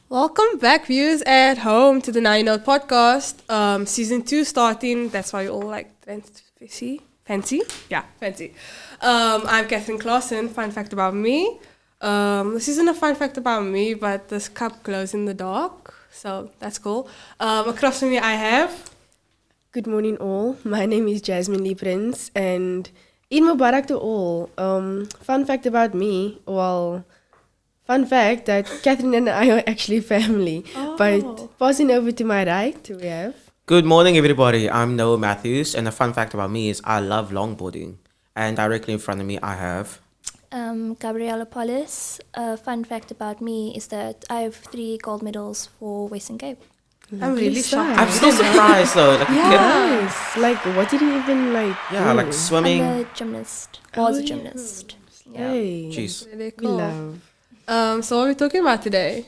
Welcome back, viewers at home, to the Now You KnowPodcast. Season 2 starting. That's why you all like fancy. Yeah, fancy. I'm Catherine Clausen. Fun fact about me. This isn't a fun fact about me, but this cup glows in the dark, so that's cool. Across from me, I have. Good morning, all. My name is Jasmine Lee Prince, and Eid Mubarak to all. Fun fact about me. Well, fun fact that Catherine and I are actually family. But passing over to my right, we have. Good morning, everybody. I'm Noah Matthews, and a fun fact about me is I love longboarding. And directly in front of me, I have. Gabriella Polis. A fun fact about me is that I have 3 gold medals for Western Cape. I'm really shocked. I'm still surprised though. Like, Nice. Like, what did you even like? yeah, do? like swimming. I'm a gymnast. Was a gymnast. Yeah. Hey, Jeez. Really we cool. love. So what are we talking about today?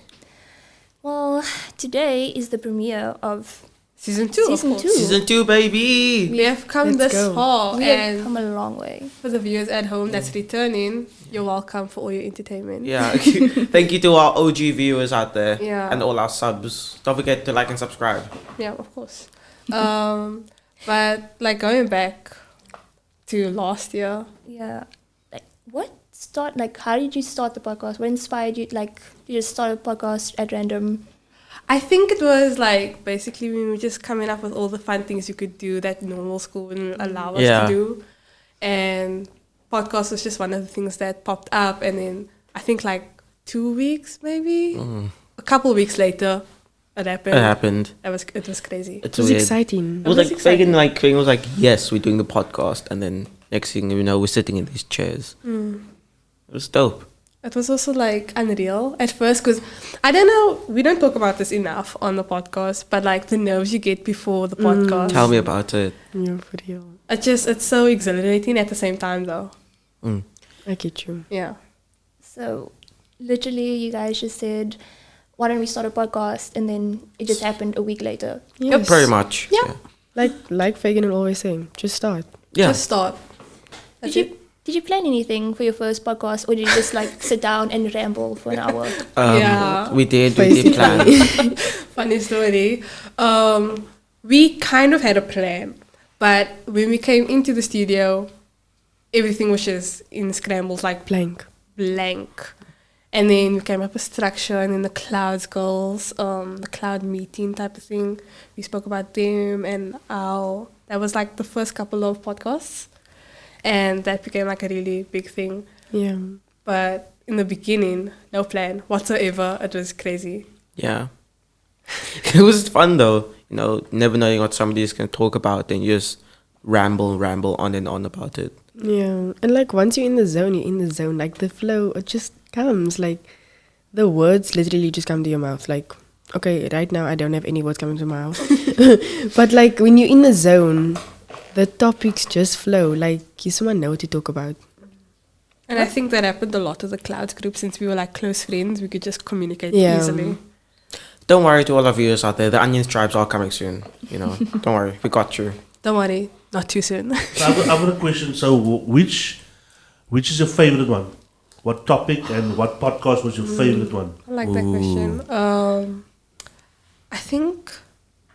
Well, today is the premiere of Season 2, Season of course. 2. Season 2, baby. We have come Let's this go. far, We have and come a long way. for the viewers at home that's returning, you're welcome for all your entertainment. Yeah. Thank you to our OG viewers out there. Yeah. And all our subs. Don't forget to like and subscribe. Yeah, of course. But like going back to last year, Yeah. How did you start the podcast? What inspired you? Like, you just started a podcast at random? I think it was like basically we were just coming up with all the fun things you could do that normal school wouldn't allow us Yeah. to do. And podcast was just one of the things that popped up. And then I think like 2 weeks, maybe a couple of weeks later, it happened. It happened. It was crazy. It's It was weird. exciting. It was It was like Fagan, exciting. was like, yes, we're doing the podcast. And then next thing you know, we're sitting in these chairs. It was dope. It was also like unreal at first because I don't know, we don't talk about this enough on the podcast, but like the nerves you get before the podcast. Tell me about it. Yeah, for real. It's so exhilarating at the same time though. Mm. I get you. Yeah. So, literally, you guys just said, why don't we start a podcast? And then it just happened a week later. Yes. Pretty much. Yeah. Like Fagan will always say, just start. Yeah. Just start. That's it. Did you plan anything for your first podcast, or did you just like sit down and ramble for an hour? Yeah. We did Basically. plan. Funny story. We kind of had a plan, but when we came into the studio, everything was just in scrambles, like Blank. blank. And then we came up with structure, and then the clouds goals, the cloud meeting type of thing. We spoke about them and how that was like the first couple of podcasts, and that became like a really big thing. Yeah. But in the beginning, no plan whatsoever. It was crazy. Yeah. It was fun though, never knowing what somebody is going to talk about, and you just ramble on and on about it. Yeah. And like once you're in the zone, you're in the zone. Like the flow, it just comes. Like the words literally just come to your mouth. Like, okay, right now I don't have any words coming to my mouth. But like when you're in the zone, the topics just flow. Like you someone know what to talk about. And I think that happened a lot of the Clouds group since we were like close friends. We could just communicate Yeah. easily. Don't worry to all our viewers out there. The onion stripes are coming soon. Don't worry. We got you. Don't worry, not too soon. So I've got a question. So which is your favorite one? What topic and what podcast was your favorite one? I like that question. I think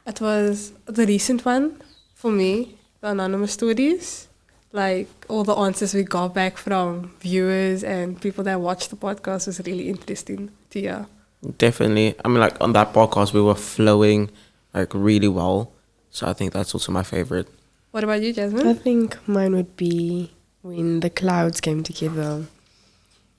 it was the recent one for me, the anonymous stories. Like all the answers we got back from viewers and people that watched the podcast was really interesting to hear. Definitely. I mean, like on that podcast, we were flowing like really well. So I think that's also my favorite. What about you, Jasmine? I think mine would be when the clouds came together.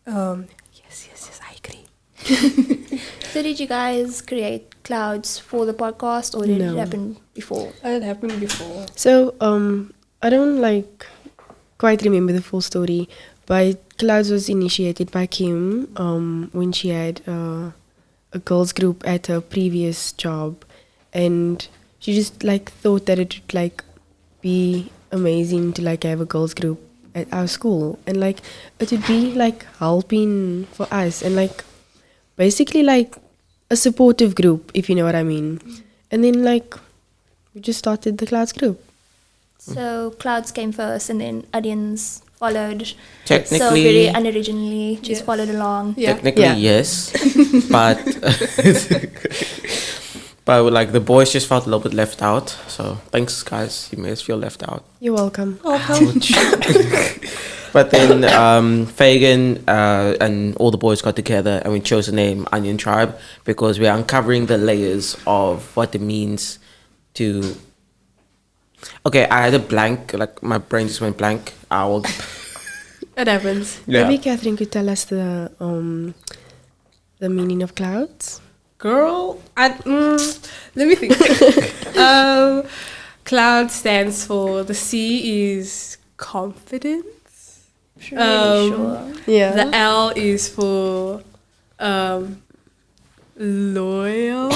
Yes, I agree. So did you guys create clouds for the podcast, or did it No. happen before? It happened before. So, I don't quite remember the full story, but Clouds was initiated by Kim when she had a girls group at her previous job, and she just thought that it would be amazing to have a girls group at our school, and it would be helping for us, and basically a supportive group, if you know what I mean. And then we just started the Clouds group. So clouds came first, and then audience followed. Technically, So very unoriginally, just Yes. followed along. Yeah. technically Yeah. yes, but but the boys just felt a little bit left out. So thanks, guys. You made us feel left out. You're welcome. Welcome. But then Fagan and all the boys got together and we chose the name Onion Tribe because we're uncovering the layers of what it means to. Okay, I had a blank, my brain just went blank. I will. It happens. Maybe Catherine could tell us the meaning of clouds. Girl, let me think. Cloud stands for the C is confidence. Sure. Yeah. The L is for loyal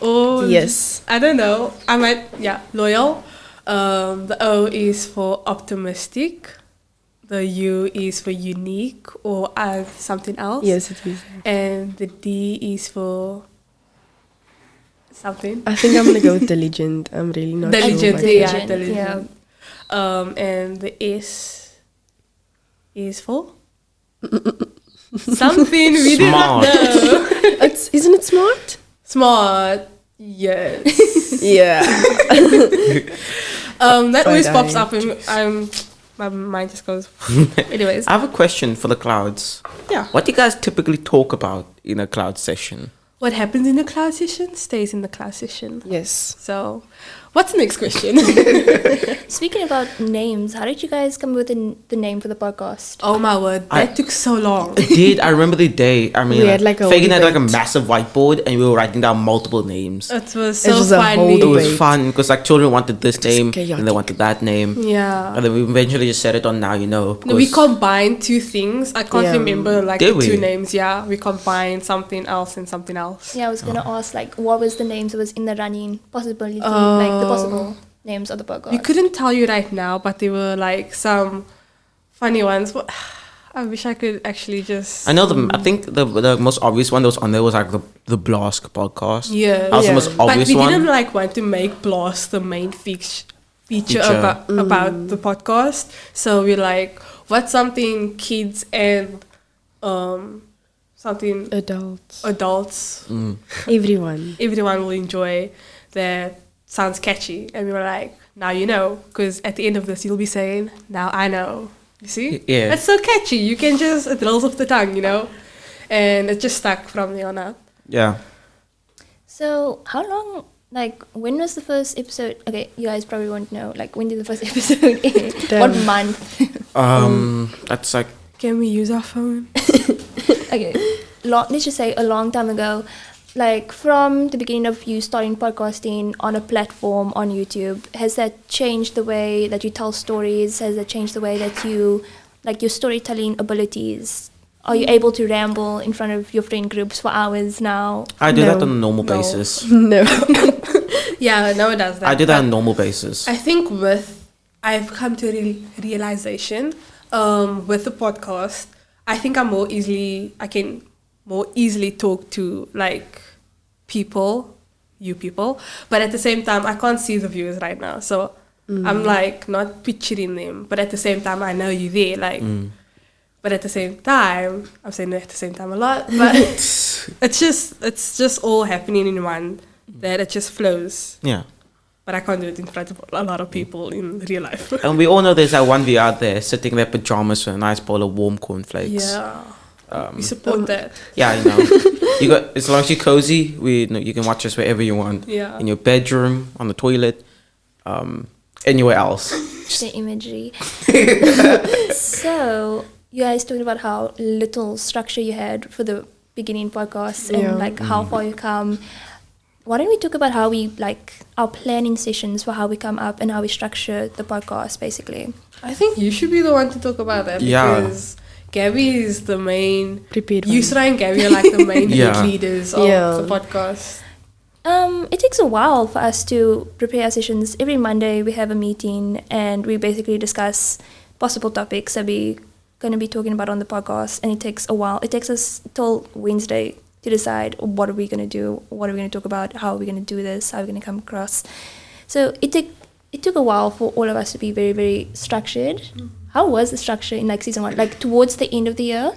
or Yes. I don't know. Loyal. The O is for optimistic. The U is for unique or something else. Yes, it is. And the D is for something. I think I'm gonna go with diligent. I'm really not sure. Diligent, but- yeah, Diligent, diligent. And the S is for something we do not Smart. know. Isn't it smart? Smart, yes. Yeah. That always But pops I- up, and my mind just goes. Anyways, I have a question for the clouds. yeah. What do you guys typically talk about in a cloud session? What happens in the class session stays in the class session. Yes. So, what's the next question? Speaking about names, how did you guys come with the name for the podcast? Oh my word, that took so long. It did. I remember the day. I mean, We had, a whole Fagan had a debate. massive whiteboard and we were writing down multiple names. It was so was a whole funny. It was debate. fun because children wanted this name and chaotic. they wanted that name. Yeah. And then we eventually just set it on Now You Know. No, we because- combined two things. I can't Yeah. remember Did the we? two names. Yeah, we combined something else and something else. Yeah, I was gonna ask what was the names that was in the running possibility, the possible names of the podcast. We couldn't tell you right now, but there were some funny ones. I wish I could actually just. I know I think the most obvious one that was on there was the BLASC podcast. Yeah. That was the Yeah. most But obvious we one. didn't want to make BLASC the main feature Feature. about the podcast. So we what's something kids and something Adults. adults Everyone. will enjoy that sounds catchy. And we were now you know, because at the end of this you'll be saying, now I know. You see? Yeah. That's so catchy. You can it rolls off the tongue, you know? And it just stuck from there on out. Yeah. So how long? When was the first episode? Okay, you guys probably won't know. When did the first episode air? What Damn. month? That's Can we use our phone? Okay, let's just say a long time ago. From the beginning of you starting podcasting on a platform on YouTube, has that changed the way that you tell stories? Has that changed the way that you, your storytelling abilities? Are you able to ramble in front of your friend groups for hours now? I do that No. on a normal No. basis. No. Yeah, no, it does that. I do that on But a normal basis. I think I've come to a realization with the podcast. I think I can more easily talk to people, but at the same time I can't see the viewers right now, so I'm not picturing them, but at the same time I know you're there, but at the same time I'm saying at the same time a lot, but it's just all happening in one, that it just flows. Yeah. But I can't do it in front of a lot of people in real life. And we all know there's that one view out there sitting in their pajamas with a nice bowl of warm cornflakes. Yeah. We support that. Yeah, you got, as long as you're cozy, you can watch us wherever you want. Yeah. In your bedroom, on the toilet, anywhere else. The imagery. So you guys talked about how little structure you had for the beginning podcasts and like how far you come. Why don't we talk about how we like our planning sessions for how we come up and how we structure the podcast, basically? I think you should be the one to talk about that because Gabby is the main. Prepared. Yusra and Gabby are like the main Yeah. leaders of the podcast. It takes a while for us to prepare our sessions. Every Monday we have a meeting and we basically discuss possible topics that we're going to be talking about on the podcast, and it takes a while. It takes us till Wednesday to decide what are we going to do, what are we going to talk about, how are we going to do this, how are we going to come across. So it took a while for all of us to be very, very structured. How was the structure in like season 1? Like towards the end of the year?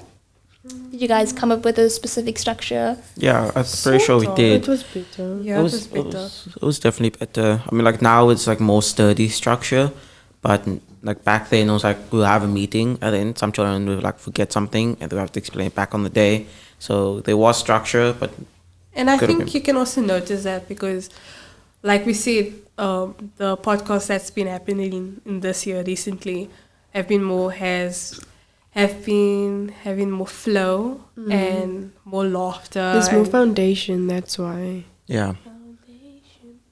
Did you guys come up with a specific structure? Yeah, I'm pretty sure we did. It was better. Yeah, it was better. It was definitely better. I mean, like now it's like more sturdy structure, but like back then it was like we'll have a meeting and then some children will like forget something and they'll have to explain it back on the day. So there was structure, but And I Could have think been. you can also notice that because, like we said, the podcast that's been happening in this year recently have been having more flow and more laughter. There's more and- foundation, that's why. yeah.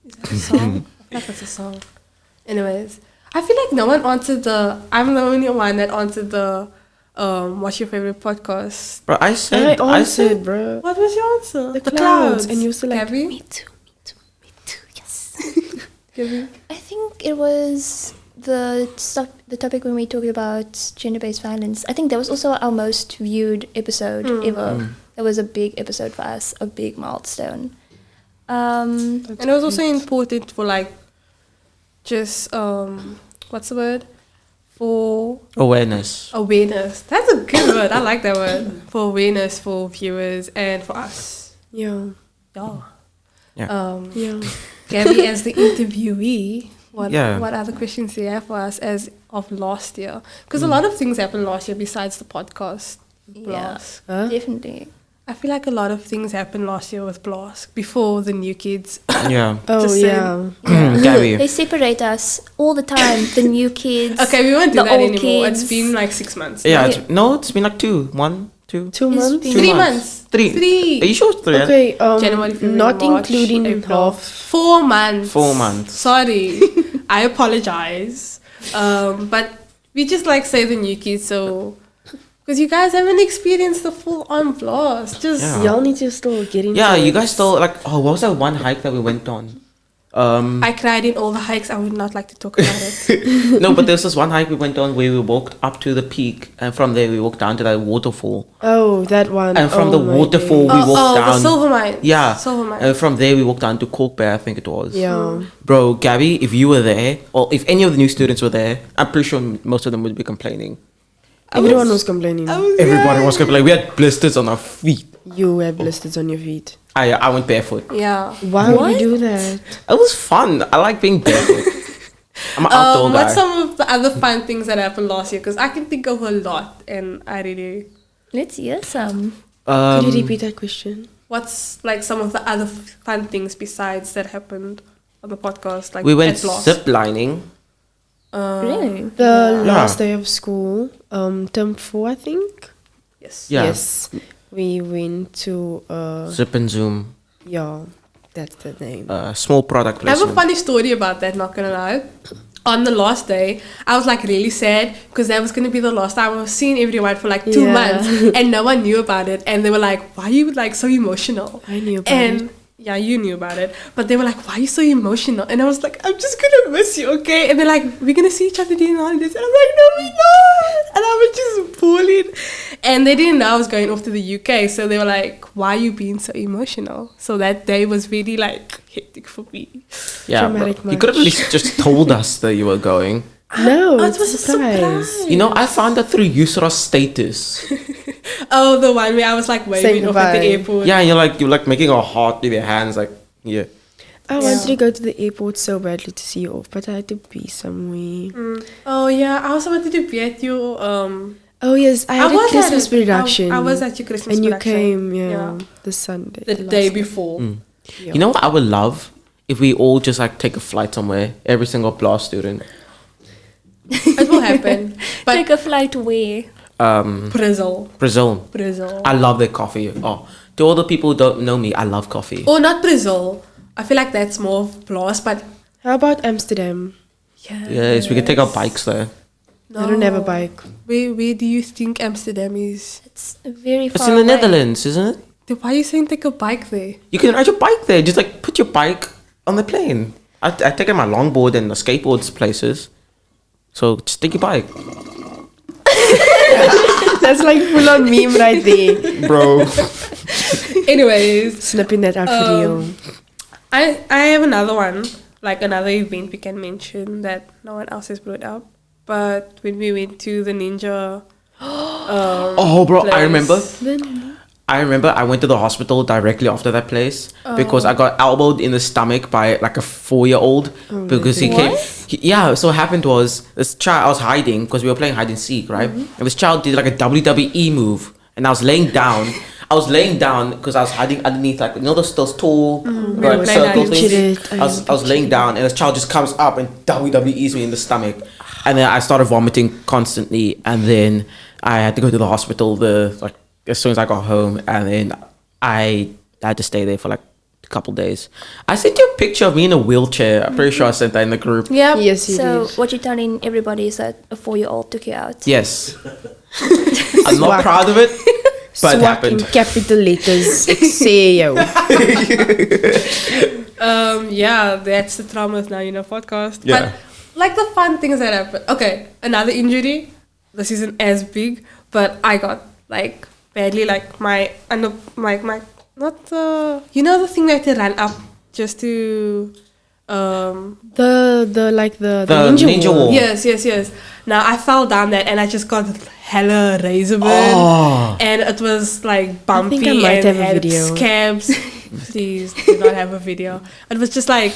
Is that a song? I feel like that's a song. Anyways, I feel like no one answered I'm the only one that answered the what's your favorite podcast? But I said, I answered, bro. What was your answer? The clouds. And you were still like, Gabby? me too, yes. Gabby? I think it was the topic when we talked about gender-based violence. I think that was also our most viewed episode ever. That was a big episode for us, a big milestone. And it was also important for like just what's the word? For awareness. awareness. That's a good word. I like that word. For awareness for viewers and for us. Yeah. Yeah. Yeah. Yeah. Gabby, as the interviewee, what Yeah. other questions do you have for us as of last year? Because a lot of things happened last year besides the podcast. Yeah, BLASC. Huh? definitely. I feel like a lot of things happened last year with BLASC before the new kids. Yeah. Oh, Just yeah. Gabby. They separate us all the time. The new kids. Okay, we won't do The that old anymore. kids. It's been like 6 months. Yeah, Yeah. it's been like 2, 1, 2. 2 It's months? been- 3 months. 3. Are you sure it's 3? Okay, January, February, not March, including April. half. 4 months. 4 months. Sorry. I apologize. But we just like say the new kids, so because you guys haven't experienced the full on BLASC. Just Yeah. Y'all need to still get into Yeah, it. you guys still like. Oh, what was that one hike that we went on? I cried in all the hikes. I would not like to talk about it. No, but there's this one hike we went on where we walked up to the peak, and from there we walked down to that waterfall. Oh, that one. And from Oh the my waterfall, days. we walked the down. silver mine. Yeah, Silver mine. and from there we walked down to Cork Bay, I think it was. Yeah. Bro, Gabby, if you were there, or if any of the new students were there, I'm pretty sure most of them would be complaining. Everyone was complaining. Everybody was complaining. We had blisters on our feet. You have blisters on your feet. I went barefoot. Yeah. Why would you do that? It was fun. I like being barefoot. I'm an outdoor guy. What's some of the other fun things that happened last year? Because I can think of a lot, and I really. Let's hear some. Could you repeat that question? What's like some of the other fun things besides that happened on the podcast? Like We went at BLASC? zip lining. Really? The Yeah. last day of school, term 4, I think. Yes. Yeah. Yes. We went to, Zip and Zoom. yeah, that's the name. Small product I have a placement. funny story about that, not gonna lie. On the last day, I was like really sad because that was gonna be the last time I was seeing everyone for like 2 Yeah. months, and no one knew about it. And they were like, "Why are you like so emotional?" I knew about and it. yeah, you knew about it, but they were like, "Why are you so emotional?" And I was like, "I'm just gonna miss you, okay?" And they're like, "We're gonna see each other during the holidays," and I'm like, "No, we're not." And I was just bullied, and they didn't know I was going off to the UK, so they were like, "Why are you being so emotional?" So that day was really like hectic for me. Yeah, bro. Dramatic You could have at much. least just told us that you were going. No, Oh, it's a surprise. You know, I found that through Yusra's status. Oh, the one where I was like waving Saying off at the goodbye. airport. Yeah, you're like making a heart with your hands, like yeah. I wanted to go to the airport so badly to see you off, but I had to be somewhere. Oh yeah, I also wanted to be at your Oh yes, I had a was at Christmas it. production. I was at your Christmas and you production. came, yeah, Yeah. the Sunday, the last day before. Yeah. You know what I would love if we all just like take a flight somewhere, every single BLASC student. It will happen. But Take a flight where? Brazil. Brazil. I love their coffee. Oh, to all the people who don't know me, I love coffee. Or not Brazil. I feel like that's more of BLASC, but How about Amsterdam? Yes, we can take our bikes there. I don't have a bike. Where do you think Amsterdam is? It's very far It's in the away. Netherlands, isn't it? Then why are you saying take a bike there? You can ride your bike there. Just like put your bike on the plane. I take my longboard and the skateboards places. So just take your bike, That's like full on meme right there. bro. Anyways, Snipping that out for real. I have another one, like another event we can mention that no one else has brought up. But when we went to the ninja, Oh, bro, I remember I went to the hospital directly after that place because I got elbowed in the stomach by like a 4-year-old because he came. Yeah, so what happened was this child, I was hiding because we were playing hide and seek, right? And this child did like a WWE move, and I was laying down. I was laying down because I was hiding underneath, like, you know, those tall, right, Like circle that. things. I was laying down, and this child just comes up and WWEs me in the stomach, and then I started vomiting constantly, and then I had to go to the hospital as soon as I got home, and then I had to stay there for like a couple days. I sent you a picture of me in a wheelchair. I'm pretty sure I sent that in the group. yeah, Yes, you So did. what you're telling everybody is that a 4-year-old took you out. Yes. I'm not Swag. proud of it, but it Swag in happened. capital letters. Exeo. yeah, that's the trauma with Now You Know podcast. Yeah. But like the fun things that happen. Okay, another injury. This isn't as big, but I got like badly, like my not the, you know, the thing that you run up just to The The ninja wall. Yes. Now I fell down that and I just got hella razor burn, and it was like bumpy I might and have a had video. scabs. Please do not have a video. It was just like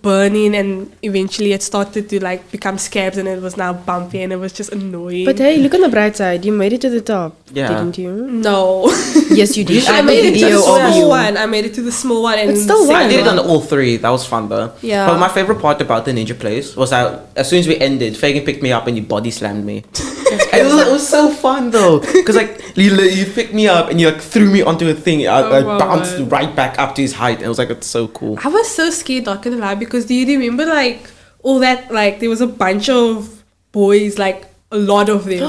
burning, and eventually it started to like become scabs, and it was now bumpy, and it was just annoying. But hey, look on the bright side. You made it to the top, Yeah. didn't you? no, Yes, you did. I I have a made it to the video of small you. one. I made it to the small one, and It's still the I one. did it second on all 3. That was fun though. Yeah. But my favorite part about the ninja place was that as soon as we ended, Fagin picked me up and you body slammed me. And it was so fun though, because like you picked me up and you like threw me onto a thing. I my bounced word. right back up to his height, and it was like, it's so cool. I was so scared, not gonna lie, because do you remember like all that, like there was a bunch of boys, like a lot of them,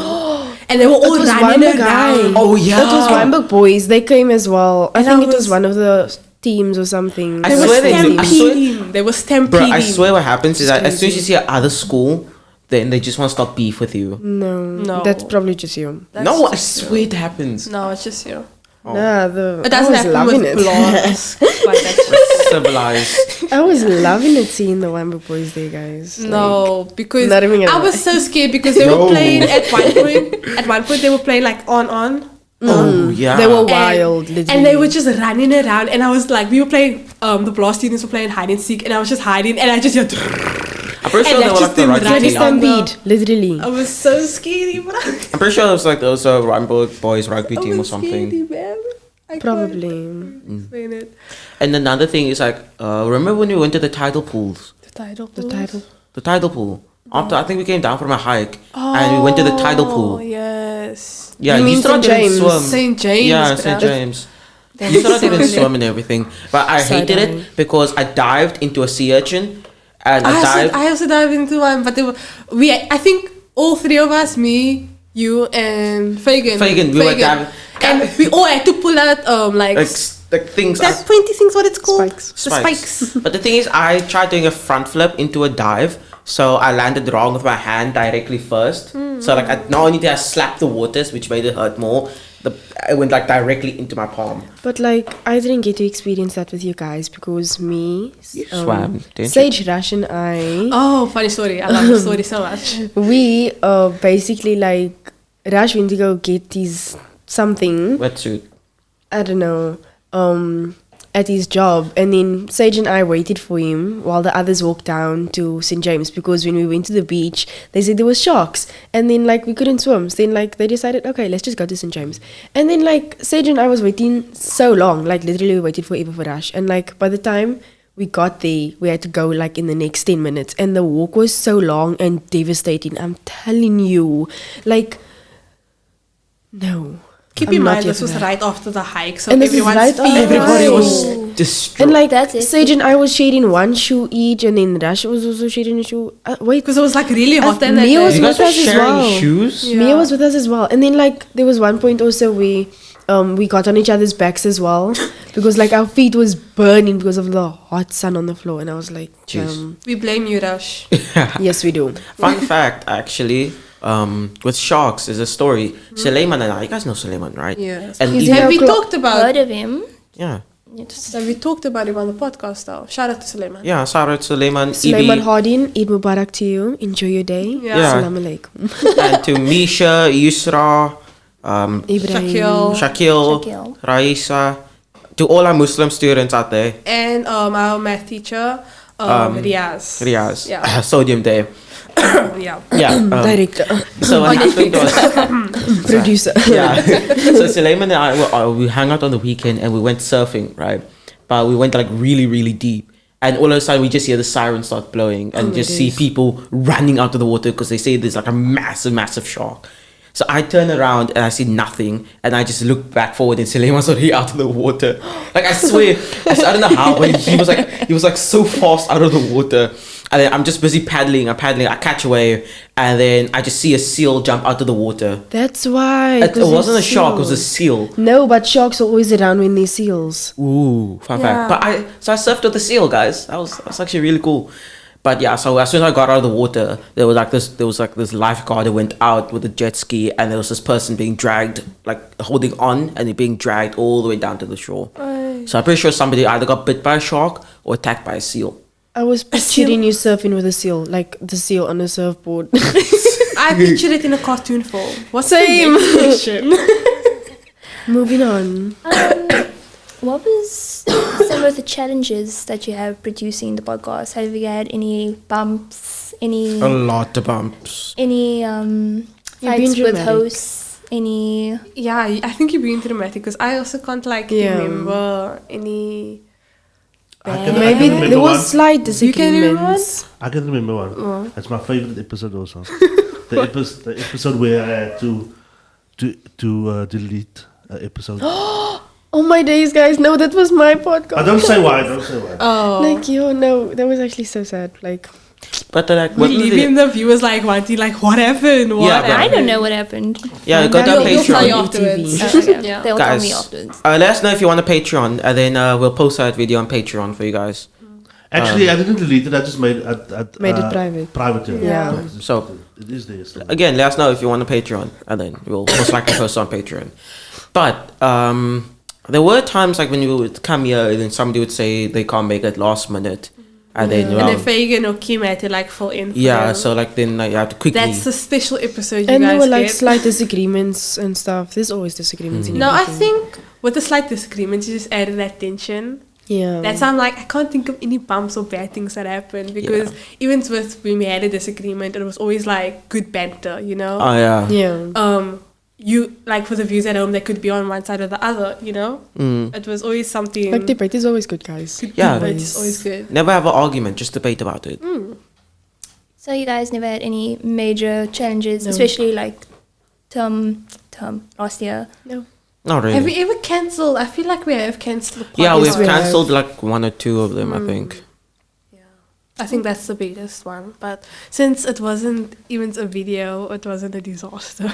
and they were all It was running Weinberg guy. around. Oh yeah, It was Weinberg boys. They came as well. I And think I it was was- one of the teams or something. I They were swear they do. I swear- stampeding. They were Bro, stampeding. I swear what happens is that as soon as you Crazy. see another school, then they just want to start beef with you. No. That's probably just you. That's No, I just swear it happens. No, it's just you. Oh. Nah, It doesn't I was happen loving with it. BLASC. Like that's just, Civilized. I was loving it seeing the Weinberg boys there, guys. no, because Not even gonna I was so scared because they were playing at one point. At one point, they were playing like on. Oh yeah. They were And- wild, literally. And they were just running around, and I was like, we were playing, the BLASC students were playing hide and seek, and I was just hiding, and I just heard, I'm pretty and sure they that's were just like the them right running team. on the- stampede, literally. I was so scary, bro. I'm pretty sure it was like those Weinberg boys rugby team or something. Scary, man. I Probably. can't explain it. And another thing is like, remember when we went to the tidal pools? The title. The title. The tidal pool. After I think we came down from a hike and we went to the tidal Oh, pool. yes. Yeah, You mean still St. didn't James? swim. St. James. Yeah, bruh. St. James. You still didn't swim and everything, but I hated Side-eye. it because I dived into a sea urchin, and I dived. I also dived into one, but I think all 3 of us, me, you, and Fagin. Fagin, we were diving. And we all had to pull out like like things. that pointy thing's what it's called. Spikes. The spikes. But the thing is, I tried doing a front flip into a dive, so I landed wrong with my hand directly first. So like, not only did I slap the waters, which made it hurt more, it went like directly into my palm. But like, I didn't get to experience that with you guys because me, swam, didn't you? Sage, Rash, and I, Oh, funny story. I love the story so much. we basically like Rash went to go get his something. Wetsuit. I don't know, at his job, and then Sage and I waited for him while the others walked down to St. James, because when we went to the beach, they said there was sharks, and then like we couldn't swim. So then like they decided, okay, let's just go to St. James. And then like Sage and I was waiting so long, like literally we waited forever for Rash, and like by the time we got there, we had to go like in the next 10 minutes, and the walk was so long and devastating. I'm telling you, like, No. Keep I'm in not mind, here this for was that. right after the hike, so And this is everyone's right after- feet Everybody Right. was distraught. And like That's it. Sage and I was sharing one shoe each, and then Rasha was also sharing a shoe. Wait, because it was like really hot and Mia was you guys with were us as sharing well. shoes? Yeah. Mia was with us as well. And then like there was one point also we got on each other's backs as well because like our feet was burning because of the hot sun on the floor, and I was like, Jeez. We blame you, Rush. yes, we do. Fun fact, actually, with sharks, is a story. Suleiman and I, you guys know Suleiman, right? Yes. And He's even- Have we Clo- talked about? Heard of him? yeah, Have we talked about him on the podcast though? Shout out to Suleiman. yeah. Shout out Suleiman, Sulaiman Ibi, Hardin, Eid Mubarak to you. Enjoy your day. Yeah. Yeah. Assalamu alaikum. and to Misha, Yusra, Ibrahim. Shakil, Shakil. Raisa, to all our Muslim students out there. And our math teacher, Riaz. Riaz, Yeah. Sodium Day. Yeah. Yeah. Director. So what happened was, Producer. yeah. So Suleiman and I we hung out on the weekend and we went surfing, right? But we went like really, really deep. And all of a sudden we just hear the siren start blowing and just see people running out of the water because they say there's like a massive, massive shark. So I turn around and I see nothing, and I just look back forward and Suleiman's already out of the water. Like I swear, I don't know how, but he was like so fast out of the water. And then I'm just busy paddling, I catch a wave, and then I just see a seal jump out of the water. That's why. It 'cause wasn't a it's shark, it was a seals. seal. No, but sharks are always around when there's seals. Ooh, fun fact. But I surfed with the seal, guys. That was actually really cool. But yeah, so as soon as I got out of the water, there was like this lifeguard who went out with a jet ski, and there was this person being dragged, like holding on, and being dragged all the way down to the shore. So I'm pretty sure somebody either got bit by a shark or attacked by a seal. I was picturing you surfing with a seal, like the seal on a surfboard. I pictured it in a cartoon form. What's Same. the next question? Moving on. What was some of the challenges that you have producing the podcast? Have you had any bumps? Any A lot of bumps. been fights with dramatic. hosts? Any? Yeah, I think you're being dramatic because I also can't Yeah. remember any. I can Maybe remember there was one. slight You can remember one? disagreements. I can remember one. It's my favorite episode also. the episode where I had to delete an episode. Oh my days, guys! No, that was my podcast. I don't say why. Don't say why. Oh. Like yo, no, that was actually so sad. Like But like, We're leaving the viewers like wanting like what happened? What Yeah, but- I don't know what happened. yeah, go to our You'll tell you Patreon. afterwards. TV. Yeah. They'll tell Guys, me afterwards. let us know if you want a Patreon, and then we'll post that video on Patreon for you guys. Actually, I didn't delete it. I just made Made it private. Private. Yeah. So- it is there. Still. Again, let us know if you want a Patreon, and then we'll most likely post it on Patreon. But there were times like when you would come here, and then somebody would say they can't make it last minute, and then And then Fagan or Kim had to like fill in. For yeah, them. so like then like, you have to quickly. That's the special episode you and there guys were like get. slight disagreements and stuff. There's always disagreements in No, I everything. think with the slight disagreements, you just added that tension. Yeah. That's why I'm like, I can't think of any bumps or bad things that happened because even with when we had a disagreement, it was always like good banter, you know. Oh yeah. Yeah. You like for the views at home, they could be on one side or the other, you know. Mm. It was always something. Like debate is always good, guys. Yeah. but it's always good. Never have an argument, just debate about it. So you guys never had any major challenges, No. especially like term last year. No. Not really. Have we ever cancelled? I feel like we have cancelled. the yeah, podcast. we've we have. cancelled like one or two of them, I think. I think that's the biggest one. But since it wasn't even a video, it wasn't a disaster.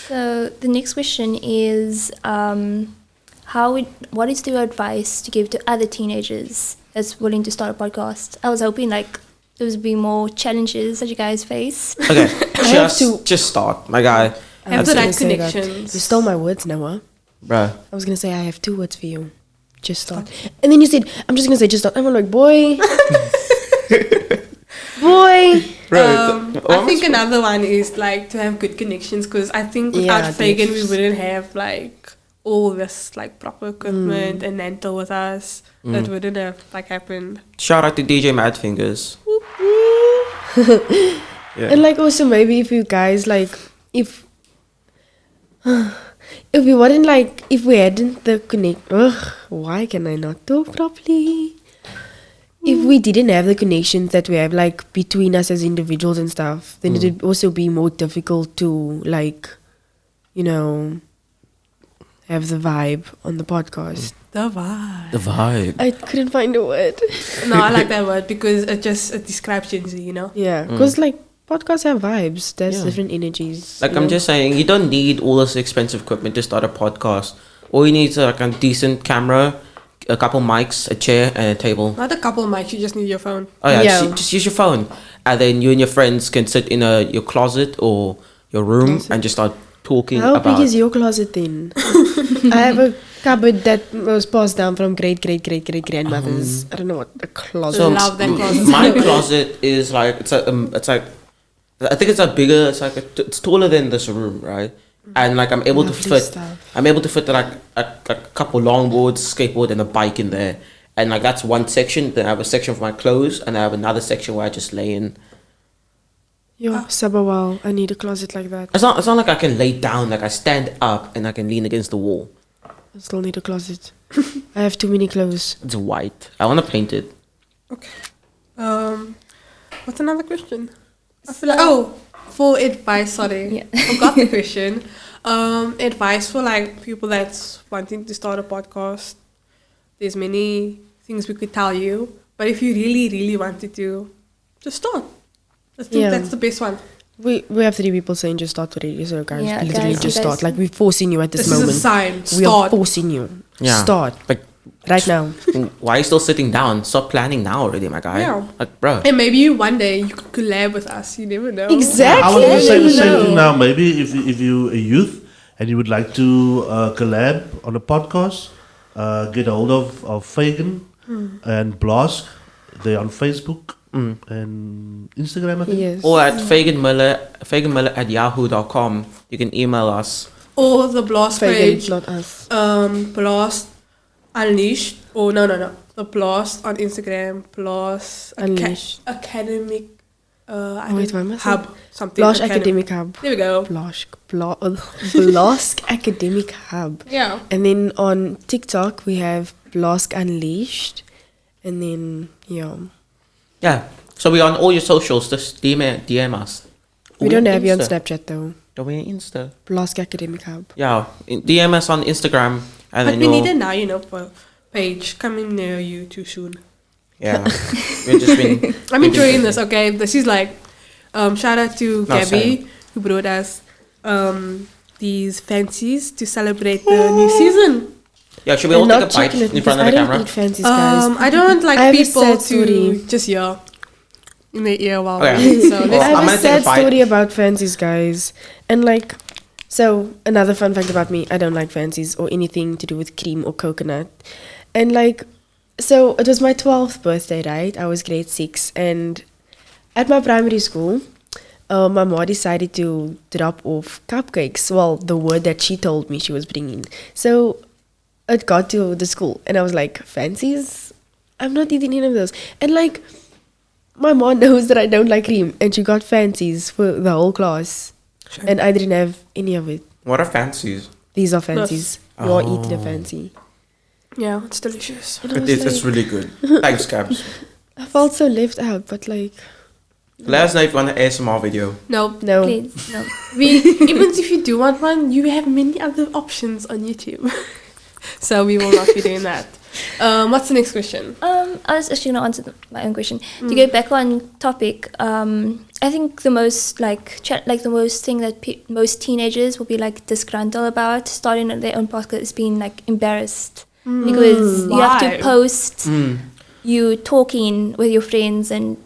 So the next question is, what is your advice to give to other teenagers that's willing to start a podcast? I was hoping like there would be more challenges that you guys face. Okay, have to- just start, my guy. Have was the gonna right say that. connections. You stole my words, Noah. Bruh. I was gonna say I have 2 words for you. Just start. And then you said, I'm just gonna say just start. I'm like, boy. Boy. I think another one is like to have good connections because I think without Yeah, Fagan we that's- wouldn't have like all this like proper equipment and Nanto with us. That wouldn't have like happened. Shout out to DJ Madfingers. Yeah. And like also maybe if you guys like if we wouldn't like if we hadn't the connect why can I not talk properly? If we didn't have the connections that we have like between us as individuals and stuff, then it would also be more difficult to like have the vibe on the podcast. The vibe. The vibe. I couldn't find a word. No, I like that word because it describes Gen Z, Yeah, because like podcasts have vibes. There's Yeah. different energies. Like I'm just saying, you don't need all this expensive equipment to start a podcast. All you need is like a decent camera, a couple mics, a chair, and a table. Not a couple mics, you just need your phone. Oh yeah, Yeah. Just use your phone, and then you and your friends can sit in your closet or your room and just start talking How about. big is your closet then? I have a cupboard that was passed down from great grandmothers. I don't know what a closet. So Love that closet. my closet is like it's like I think it's a bigger. It's like it's taller than this room, right? And like I'm able to Lovely fit. stuff. I'm able to fit like a couple longboards, skateboard, and a bike in there. And like that's one section. Then I have a section for my clothes, and I have another section where I just lay in. Yo, Sabawal, I need a closet like that. It's not like I can lay down. Like I stand up and I can lean against the wall. I still need a closet. I have too many clothes. It's white. I want to paint it. Okay. What's another question? I feel like, for advice, sorry. Yeah. Forgot the question. Advice for like people that's wanting to start a podcast. There's many things we could tell you, but if you really, really wanted to, just start. I think Yeah. that's the best one. We have 3 people saying just start already, so guys, Yeah, literally guys, just you guys- start. Like we're forcing you at this This is a moment. sign. We are Start. forcing you. Yeah. Start Like, right now. why are you still sitting down? Stop planning now already, my guy. Yeah. Like, bro. And maybe one day you could collab with us. You never know. Exactly. I was going to say the You same know. thing now. Maybe if you a youth and you would like to collab on a podcast, get a hold of Fagan and BLASC. They're on Facebook and Instagram, I think. Yes. Or at Fagan Miller at yahoo.com. You can email us. Or the BLASC Fagan, page. not us. BLASC Unleashed. Oh, no. The BLASC on Instagram. BLASC Unleashed. Academic wait, why am I saying- Hub. Something. BLASC Academic Hub. There we go. BLASC Academic Hub. Yeah. And then on TikTok we have BLASC Unleashed. And then Yeah. So we're on all your socials. Just DM us. we Or don't have you on Insta. Snapchat though. Don't we on Insta? BLASC Academic Hub. Yeah. DM us on Instagram. And But then we you'll... need a Now You Know page coming near you too soon. Yeah. We've just been... I'm enjoying this, okay? This is like, shout out to No, Gabby, same. who brought us these fancies to celebrate the new season. Yeah, should we all And take not a bite chocolate in front because of the I don't camera? eat fancies, guys. I don't I like have a people sad to story. just hear in their ear while Okay. we eat. So Well, let's I I'm have gonna a take a sad bite. story about fancies, guys. And like, so another fun fact about me, I don't like fancies or anything to do with cream or coconut. And like, so it was my 12th birthday, right? I was grade 6. And at my primary school, my mom decided to drop off cupcakes. Well, the word that she told me she was bringing. So it got to the school and I was like, fancies? I'm not eating any of those. And like, my mom knows that I don't like cream and she got fancies for the whole class. And I didn't have any of it. What are fancies? These are fancies. You are eating a Oh. fancy. yeah, it's delicious. And I was It's like- really good. Thanks, Cabs. I felt so left out, but like, Let us know if you want an ASMR video. No. no. Please, no. Even if you do want one, you have many other options on YouTube. So we will not be doing that. What's the next question? I was actually going to answer my own question. To go back on topic, I think the most the most thing that most teenagers will be like disgruntled about starting their own podcast is being like embarrassed because you have Why? to post you talking with your friends and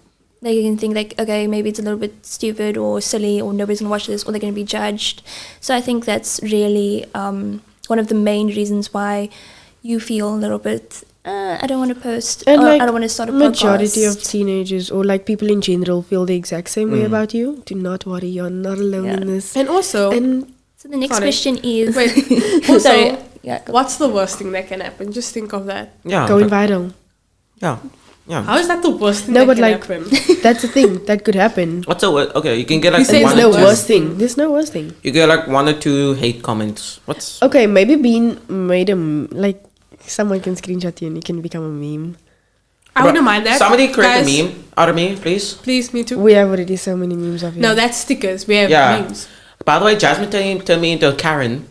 they can think like, okay, maybe it's a little bit stupid or silly or nobody's gonna watch this or they're gonna be judged. So I think that's really one of the main reasons why you feel a little bit I don't want to post And or like, I don't want to start a majority podcast. of teenagers or like people in general feel the exact same way about you. Do not worry, you're not alone Yeah. in this. And also, And So the next Sorry. question is wait, also, sorry. Yeah, go. what's the worst thing that can happen? Just think of that. Yeah. going viral. Yeah. Yeah. How is that the worst thing No, that but can like, happen? that's the thing that could happen. What's the word? Okay, you can get like You say one it's or There's no two. worst thing. There's no worst thing. You get like 1 or 2 hate comments. What's Okay, maybe being made like someone can screenshot you and you can become a meme. I wouldn't mind that. Somebody create Guys, a meme out of me, please. Please, me too. We have already so many memes of you. No, that's stickers. We have Yeah. memes. By the way, Jasmine turned me into a Karen.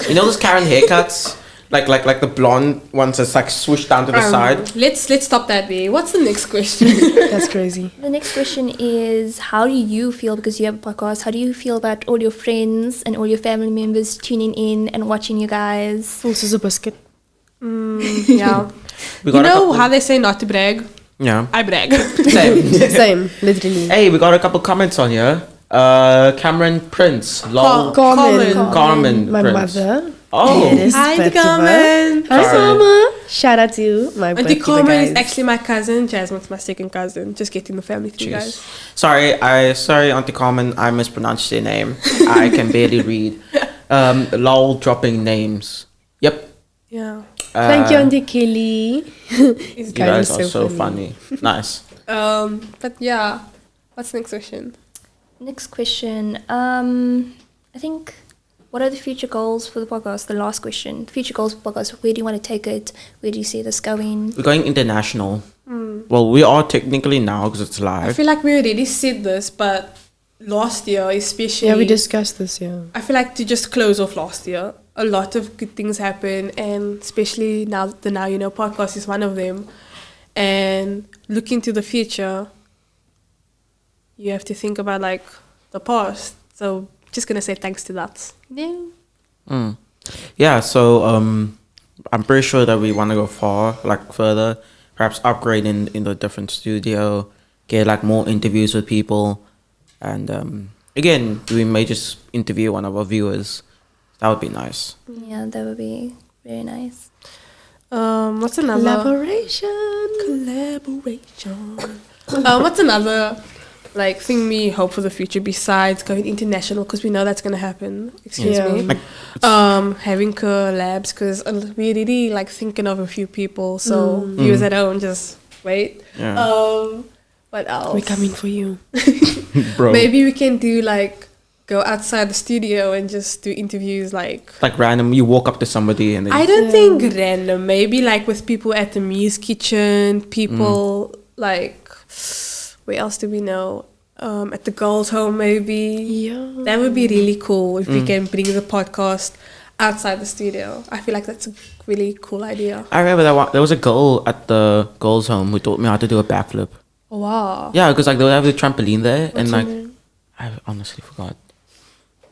You know those Karen haircuts? Like the blonde ones that's like swooshed down to the side. Let's stop that there. What's the next question? That's crazy. The next question is, how do you feel, because you have a podcast, how do you feel about all your friends and all your family members tuning in and watching you guys? Full as a biscuit. Yeah. We You got a know couple- how they say not to brag? Yeah. I brag. Same. Same, literally. Hey, we got a couple comments on here. Cameron Prince. Lol. Carmen My Prince. mother. Oh. Yes, Hi, Fatima. Carmen. Hi, Sorry. Mama. Shout out to you, my Auntie birthday Carmen is guys. actually my cousin. Jasmine's my second cousin. Just getting the family through, guys. Sorry, Auntie Carmen, I mispronounced your name. I can barely read. Lol dropping names. Yep. Yeah. Thank you, Auntie Kelly. It's You guys are so funny. Nice. But yeah. What's the next question? Next question. I think, what are the future goals for the podcast? The last question. Future goals for the podcast. Where do you want to take it? Where do you see this going? We're going international. Well, we are technically now because it's I live. feel like we already said this, but last year especially. Yeah, we discussed this, yeah. I feel like to just close off last year, a lot of good things happen, and especially now the Now You Know podcast is one of them. And looking to the future, you have to think about like the past. So just gonna say thanks to that. Yeah. Yeah, so I'm pretty sure that we want to go further, perhaps upgrade in the different studio, get like more interviews with people, and again, we may just interview one of our viewers. That would be nice. Yeah, that would be very nice. What's another collaboration? What's another like thing we hope for the future besides going international? Because we know that's gonna happen. Excuse Yeah. me. Like, Having collabs, because we really like thinking of a few people. So viewers at home, just wait. Yeah. What else? We're coming for you. Bro, Maybe we can do like go outside the studio and just do interviews like. like random, you walk up to somebody and then I don't think random. Maybe like with people at the Muse Kitchen, people like, where else do we know? At the girls' home, maybe. Yeah. That would be really cool if we can bring the podcast outside the studio. I feel like that's a really cool idea. I remember there was a girl at the girls' home who taught me how to do a backflip. Oh, wow. Yeah, because like they would have the trampoline there, and her like name? I honestly forgot.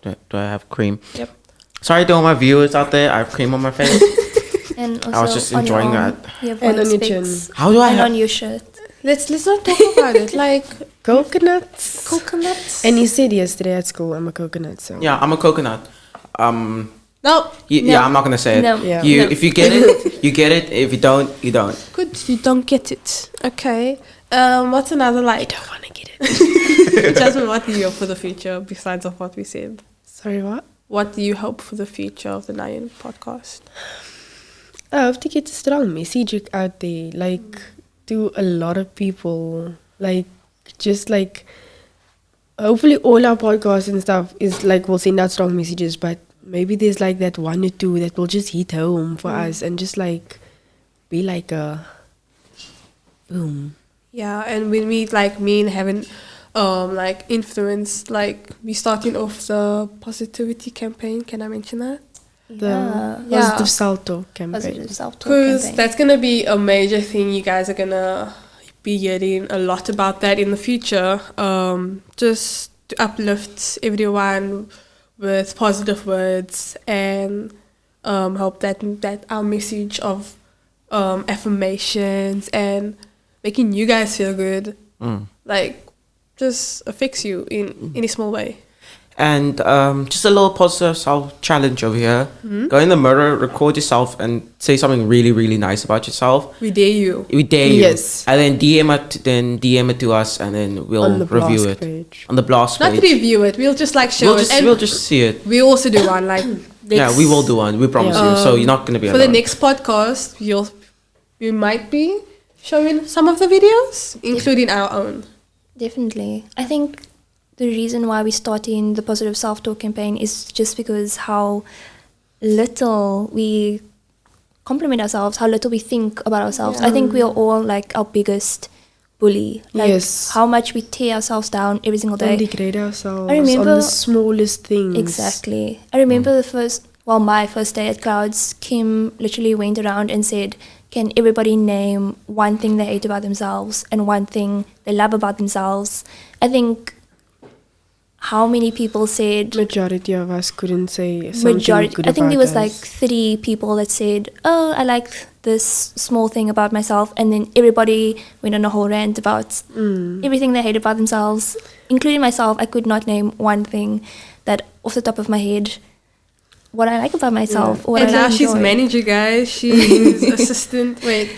Do I have cream? Yep. Sorry to all my viewers out there. I have cream on my face. And also I was just on your enjoying arm, that. you have And white on your specks. chin. How do I And have? on your shirt. Let's not talk about it. Like Coconuts. coconuts. And he said yesterday at school, I'm a coconut, so. Yeah, I'm a coconut. No. Yeah, I'm not gonna say it. No. Yeah. If you get it, you get it. If you don't, you don't. Good. You don't get it. Okay. What's another like? I don't want to get it. Jasmine, what do you hope for the future besides of what we said? Sorry, what? What do you hope for the future of the Now You Know podcast? I hope to get a strong message out there, like to a lot of people, like just like hopefully all our podcasts and stuff is like we'll send out strong messages, but maybe there's like that one or two that will just hit home for us and just like be like a boom. Yeah, and when we like mean having like influence, like we starting off the positivity campaign. Can I mention that? The Yeah. positive self-talk campaign. Positive self-talk Because campaign. that's gonna be a major thing. You guys are gonna be hearing a lot about that in the future. Just to uplift everyone with positive words and hope that our message of affirmations and making you guys feel good, like just affects you in any small way. And just a little positive self challenge over here. Go in the mirror, record yourself, and say something really, really nice about yourself. We dare you. We dare you. Yes. And then DM it to us, and then we'll On the review BLASC it page. on the BLASC Not page. review it. We'll just like show it. And We'll just see it. we also do one like. Yeah, we will do one. We promise you. So you're not gonna be For alone. the next podcast, we might be showing some of the videos, including our own. Definitely. I think the reason why we're starting the positive self-talk campaign is just because how little we compliment ourselves, how little we think about ourselves. I think we are all like our biggest bully. Like Yes. how much we tear ourselves down every single day. And degrade ourselves I remember- on the smallest things. Exactly. I remember my first day at Clouds, Kim literally went around and said, can everybody name one thing they hate about themselves and one thing they love about themselves? I think how many people said... Majority of us couldn't say something good I think there about was like us. 3 people that said, oh, I like this small thing about myself. And then everybody went on a whole rant about everything they hate about themselves, including myself. I could not name one thing that off the top of my head, what I like about myself. Or what And I now she's enjoy. manager, guys. She's assistant. Wait,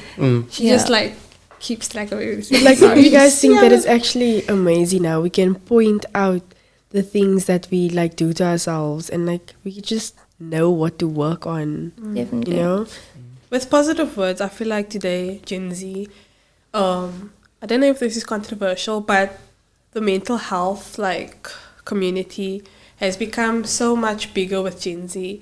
she Yeah. just like keeps track of everything. Like, Sorry. you guys think that it's actually amazing now. We can point out the things that we like do to ourselves, and like we just know what to work on. Definitely. You know? With positive words, I feel like today, Gen Z, I don't know if this is controversial, but the mental health like community has become so much bigger with Gen Z.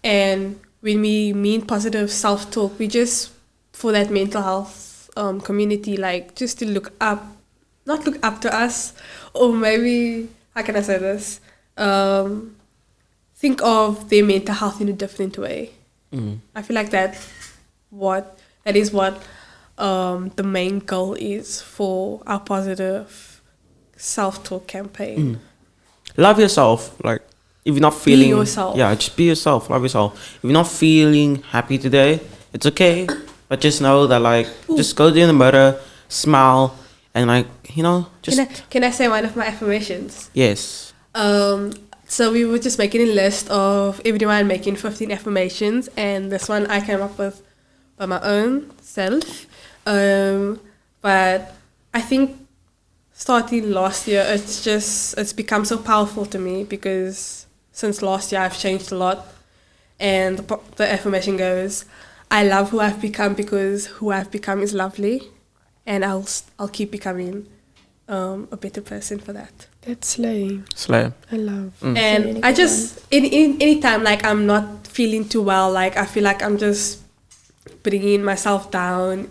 And when we mean positive self-talk, we just, for that mental health community, like just to not look up to us, or maybe, how can I say this? Think of their mental health in a different way. I feel like that is what the main goal is for our positive self-talk campaign. Love yourself. Like, if you're not feeling... yourself. Yeah, just be yourself. Love yourself. If you're not feeling happy today, it's okay. But just know that, like, just go in the mirror, smile, and, like, you know, just... Can I say one of my affirmations? Yes. So we were just making a list of everyone making 15 affirmations, and this one I came up with by my own self. But I think starting last year, it's become so powerful to me, because since last year I've changed a lot. And the affirmation goes, I love who I've become because who I've become is lovely, and I'll keep becoming a better person for that. That's slay. Slay. I love. And really I good just any time like I'm not feeling too well, like I feel like I'm just bringing myself down.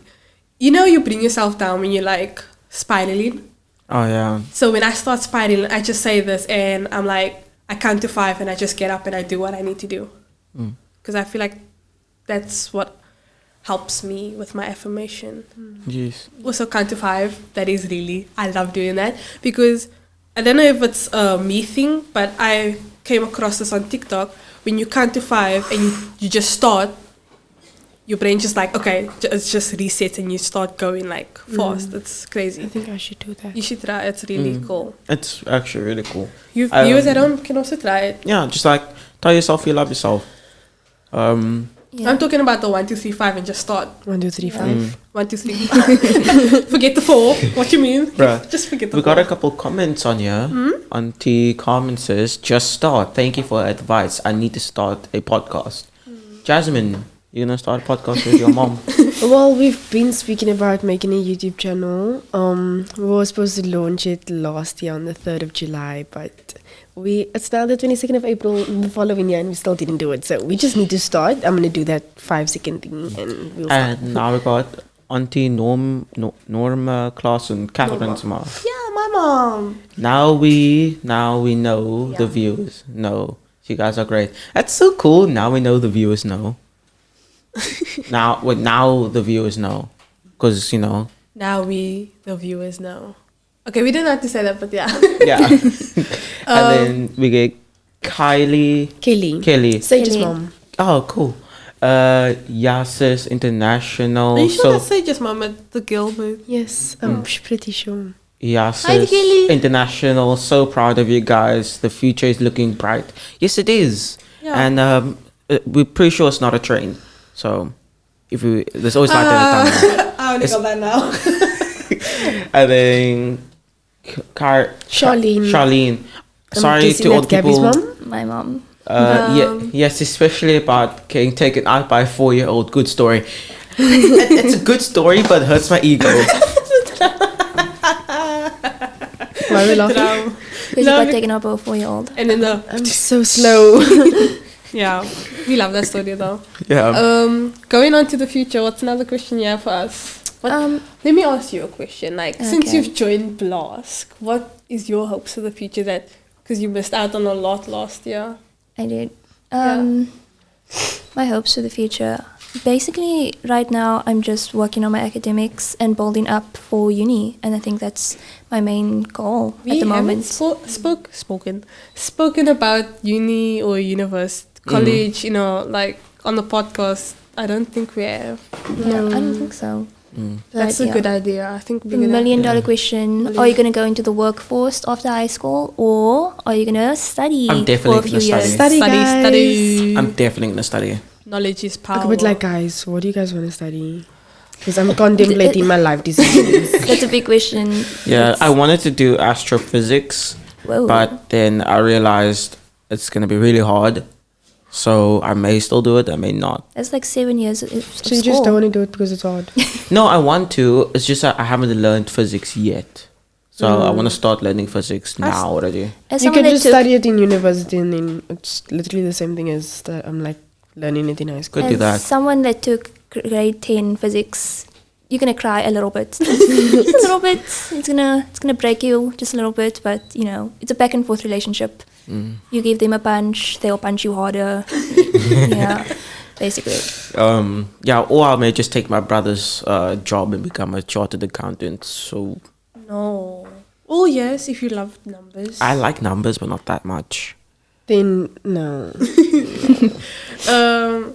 You know, you bring yourself down when you're like spiraling. Oh, yeah. So when I start spiraling, I just say this, and I'm like, I count to 5, and I just get up and I do what I need to do, because I feel like that's what helps me with my affirmation. Yes. Also count to 5. That is really, I love doing that, because I don't know if it's a me thing, but I came across this on TikTok. When you count to 5 and you just start, your brain just like, okay, it just resets and you start going like fast. It's I crazy. think I should do that. You should try. It's really cool. It's actually really cool. Viewers at home can also try it. Yeah, just like, tell yourself you love yourself. Yeah. I'm talking about the 1, 2, 3, 5 and just start. 1, 2, 3, 5. 1, 2, 3, 5. Forget the 4. What you mean? Bruh, Just forget the we 4. got a couple comments on here. Auntie Carmen says, just start. Thank you for advice. I need to start a podcast. Jasmine, you're going to start a podcast with your mom. Well, we've been speaking about making a YouTube channel. We were supposed to launch it last year on the 3rd of July, but it's now the 22nd of April the following year, and we still didn't do it. So we just need to start. I'm going to do that 5-second thing, and we'll start. And now we got Auntie Norma Clausen, Catherine's mom. Yeah, my mom. Now we know the viewers know. You guys are great. That's so cool. Now we know the viewers know. now the viewers know, because you know. Now the viewers know. Okay, we didn't have to say that, but yeah. Yeah. And then we get Kelly. Sage's Kelly. mom. Oh, cool. Yasis International. Are you sure that's Sage's mom at the Gilbert? Yes, I'm pretty sure. Yasis Kelly. International. So proud of you guys. The future is looking bright. Yes, it is. Yeah. And we're pretty sure it's not a train. So there's always light at the tunnel. I only got that now. And then Charlene. Sorry guessing to all that's Gabby's people. mom? My mom. Yes, especially about getting taken out by a 4-year-old. Good story. It's a good story, but it hurts my ego. Why are we laughing? Because you got taken up by a 4-year-old. And then I'm so slow. yeah, we love that story though. Yeah. Going on to the future, what's another question you have for us? Let me ask you a question. Like, since Okay. you've joined BLASC, what is your hopes for the future? That because you missed out on a lot last year. I did. Yeah. My hopes for the future. Basically, right now I'm just working on my academics and building up for uni, and I think that's my main goal at the moment. Spoken about uni or university, college. You know, like on the podcast. I don't think we have. Yeah, I don't think so. That's a yeah. good idea. I think The we're gonna. million-dollar question: are you going to go into the workforce after high school, or are you going to study I'm for definitely a few gonna years? study. Study. I'm definitely gonna study. Knowledge is power. Okay, but like, guys, what do you guys want to study? Because I'm contemplating my life decisions. That's a big question. Yeah, I wanted to do astrophysics, Whoa. but then I realized it's gonna be really hard. So I may still do it, I may not. That's like 7 years of So you just don't want to do it because it's hard. No, I want to. It's just that I haven't learned physics yet. So I want to start learning physics now already. As You someone can that just took- study it in university, and then it's literally the same thing as that I'm like learning it in high school. Could do As that. someone that took grade 10 physics, you're gonna cry a little bit. Just a little bit. It's gonna break you just a little bit, but you know, it's a back and forth relationship. You give them a punch, they'll punch you harder. Yeah, basically. Yeah, or I may just take my brother's job and become a chartered accountant. So No. Oh yes, if you love numbers. I like numbers, but not that much. Then no.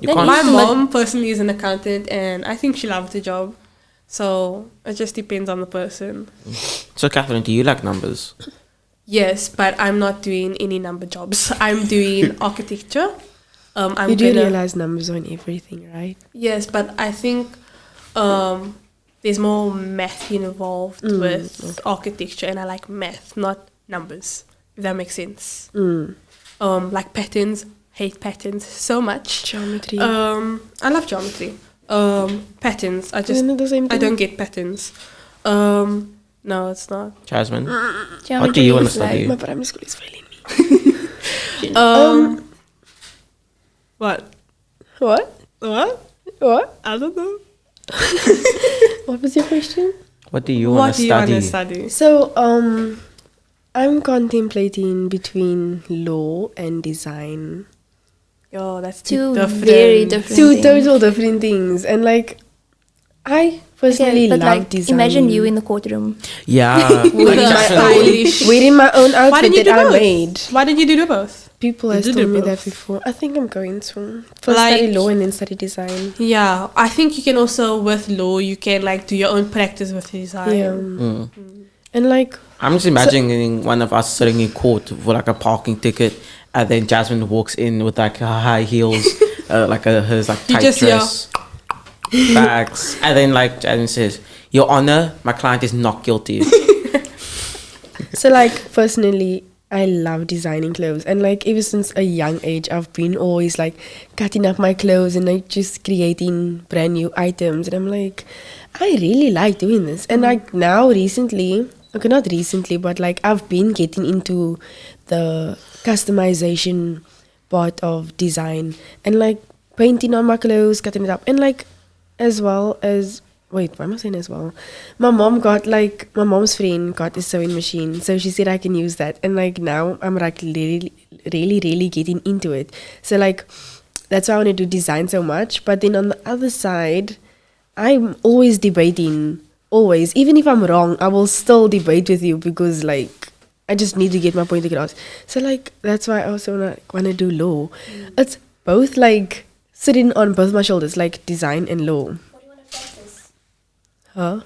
You can't- My mom personally is an accountant, and I think she loves the job. So it just depends on the person. So Catherine, do you like numbers? Yes, but I'm not doing any number jobs. I'm doing architecture. I'm You do gonna- realize numbers on everything, right? Yes, but I think there's more math involved with architecture, and I like math, not numbers. If that makes sense. Like patterns, hate patterns so much. Geometry. I love geometry. Patterns, I just Isn't it the same I thing? don't get patterns. No, it's not. Jasmine, what do Geometry you want to is like- study? My primary school is failing me. What? What? What? What? I don't know. What was your question? What do you want What to do you want study? to study? So, I'm contemplating between law and design. Yo, that's Two different. very different Two things. total different things. And like, I personally but love like, design. imagine you in the courtrum. Yeah, Wearing like my Jasmine- stylish. wearing my own Why outfit didn't you that do I both? made. Why didn't you do both? People You have did told do me that both. before. I think I'm going to. First Like- study law and then study design. Yeah, I think you can also with law you can like do your own practice with design. Yeah. And like, I'm just imagining one of us sitting in court for like a parking ticket, and then Jasmine walks in with like her high heels, like hers like You tight just hear- dress, bags, and then like Jasmine says, "Your Honor, my client is not guilty." so like personally, I love designing clothes, and like ever since a young age, I've been always like cutting up my clothes and like just creating brand new items, and I'm like, I really like doing this. And like now recently, okay, not recently, but like I've been getting into the customization part of design and like painting on my clothes, cutting it up, and like as well as wait, why am I saying as well? My mom's friend got a sewing machine, so she said I can use that, and like now I'm like really getting into it. So like that's why I want to do design so much. But then on the other side, I'm always debating. Always, even if I'm wrong, I will still debate with you because like I just need to get my point across. So like that's why I also want to do law. It's both like sitting on both my shoulders, like design and law. What do you want to practice? Huh?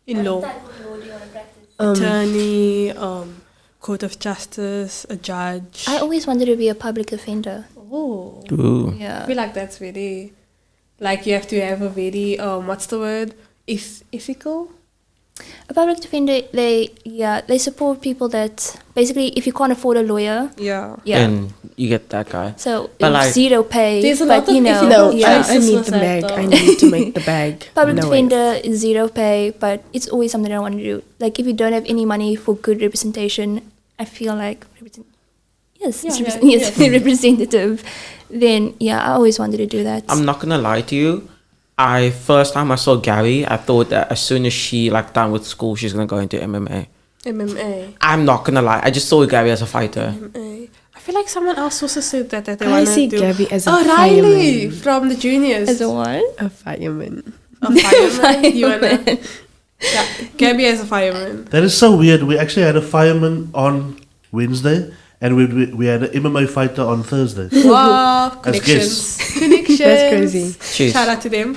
In law. What law do you want to practice? Attorney, court of justice, a judge. I always wanted to be a public offender. Oh. Ooh. I Yeah. feel like that's very, like you have to have a very, what's the word? Ethical? A public defender, they support people that basically, if you can't afford a lawyer, Yeah. And you get that guy. So But like- zero pay. There's a but lot of you know, ethical No, yeah. I need with the that, bag. though. I need to make the bag. Public No way. defender is zero pay, but it's always something I want to do. Like if you don't have any money for good representation, I feel like representative. Then yeah, I always wanted to do that. I'm not gonna lie to you. First time I saw Gabby, I thought that as soon as she like done with school, she's gonna go into MMA. MMA. I'm not gonna lie, I just saw Gabby as a fighter. MMA. I feel like someone else also said that they I want to see do. Gabby as a Riley fireman. from the juniors. As a what? A fireman. A fireman. You wanna? Yeah, Gabby as a fireman. That is so weird. We actually had a fireman on Wednesday, and we had an MMA fighter on Thursday. Wow, As connections. Connections. That's crazy. Jeez. Shout out to them.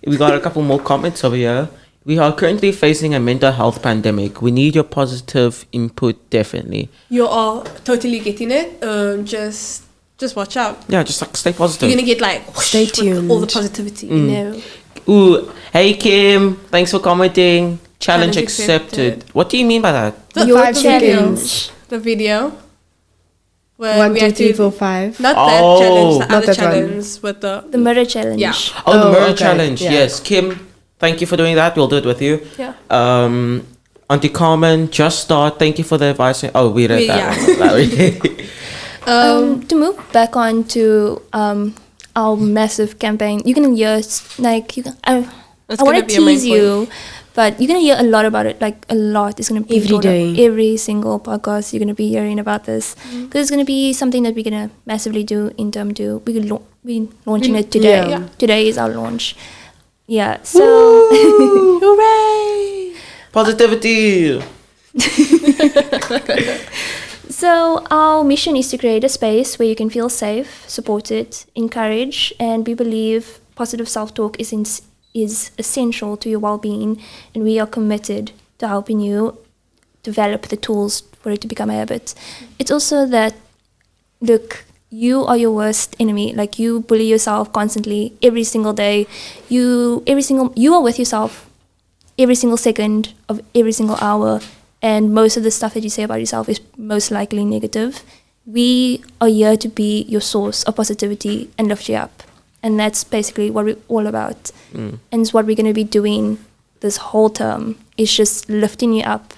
We got a couple more comments over here. We are currently facing a mental health pandemic. We need your positive input, definitely. You are totally getting it. Just watch out. Yeah, just like stay positive. You're gonna get like Stay with tuned. all the positivity. You know. Ooh, hey Kim, thanks for commenting. Challenge Challenge accepted. accepted. What do you mean by that? Your the video. challenge. The video. Where 1, we 2, had 3, to 4, 5. not Oh, that challenge, the not other that one. challenge with The mirror challenge. Yeah. Oh, the Oh, mirror okay, challenge. yeah. Yes, Kim, thank you for doing that. We'll do it with you. Yeah. Auntie Carmen, just start. Thank you for the advice. Oh, we read that one. To move back on to our massive campaign, you're gonna hear I That's want gonna to be a main tease you, but you're gonna hear a lot about it. Like a lot is gonna be Every brought up. day. Every single podcast you're gonna be hearing about this, because it's gonna be something that we're gonna massively do in term two. We're launching it today. Yeah. Today is our launch. Yeah. So Hooray! Positivity. So our mission is to create a space where you can feel safe, supported, encouraged, and we believe positive self-talk is essential to your well-being, and we are committed to helping you develop the tools for it to become a habit. It's also that, look, you are your worst enemy. Like, you bully yourself constantly every single day. You are with yourself every single second of every single hour, and most of the stuff that you say about yourself is most likely negative. We are here to be your source of positivity and lift you up, and that's basically what we're all about. And it's what we're going to be doing this whole term, is just lifting you up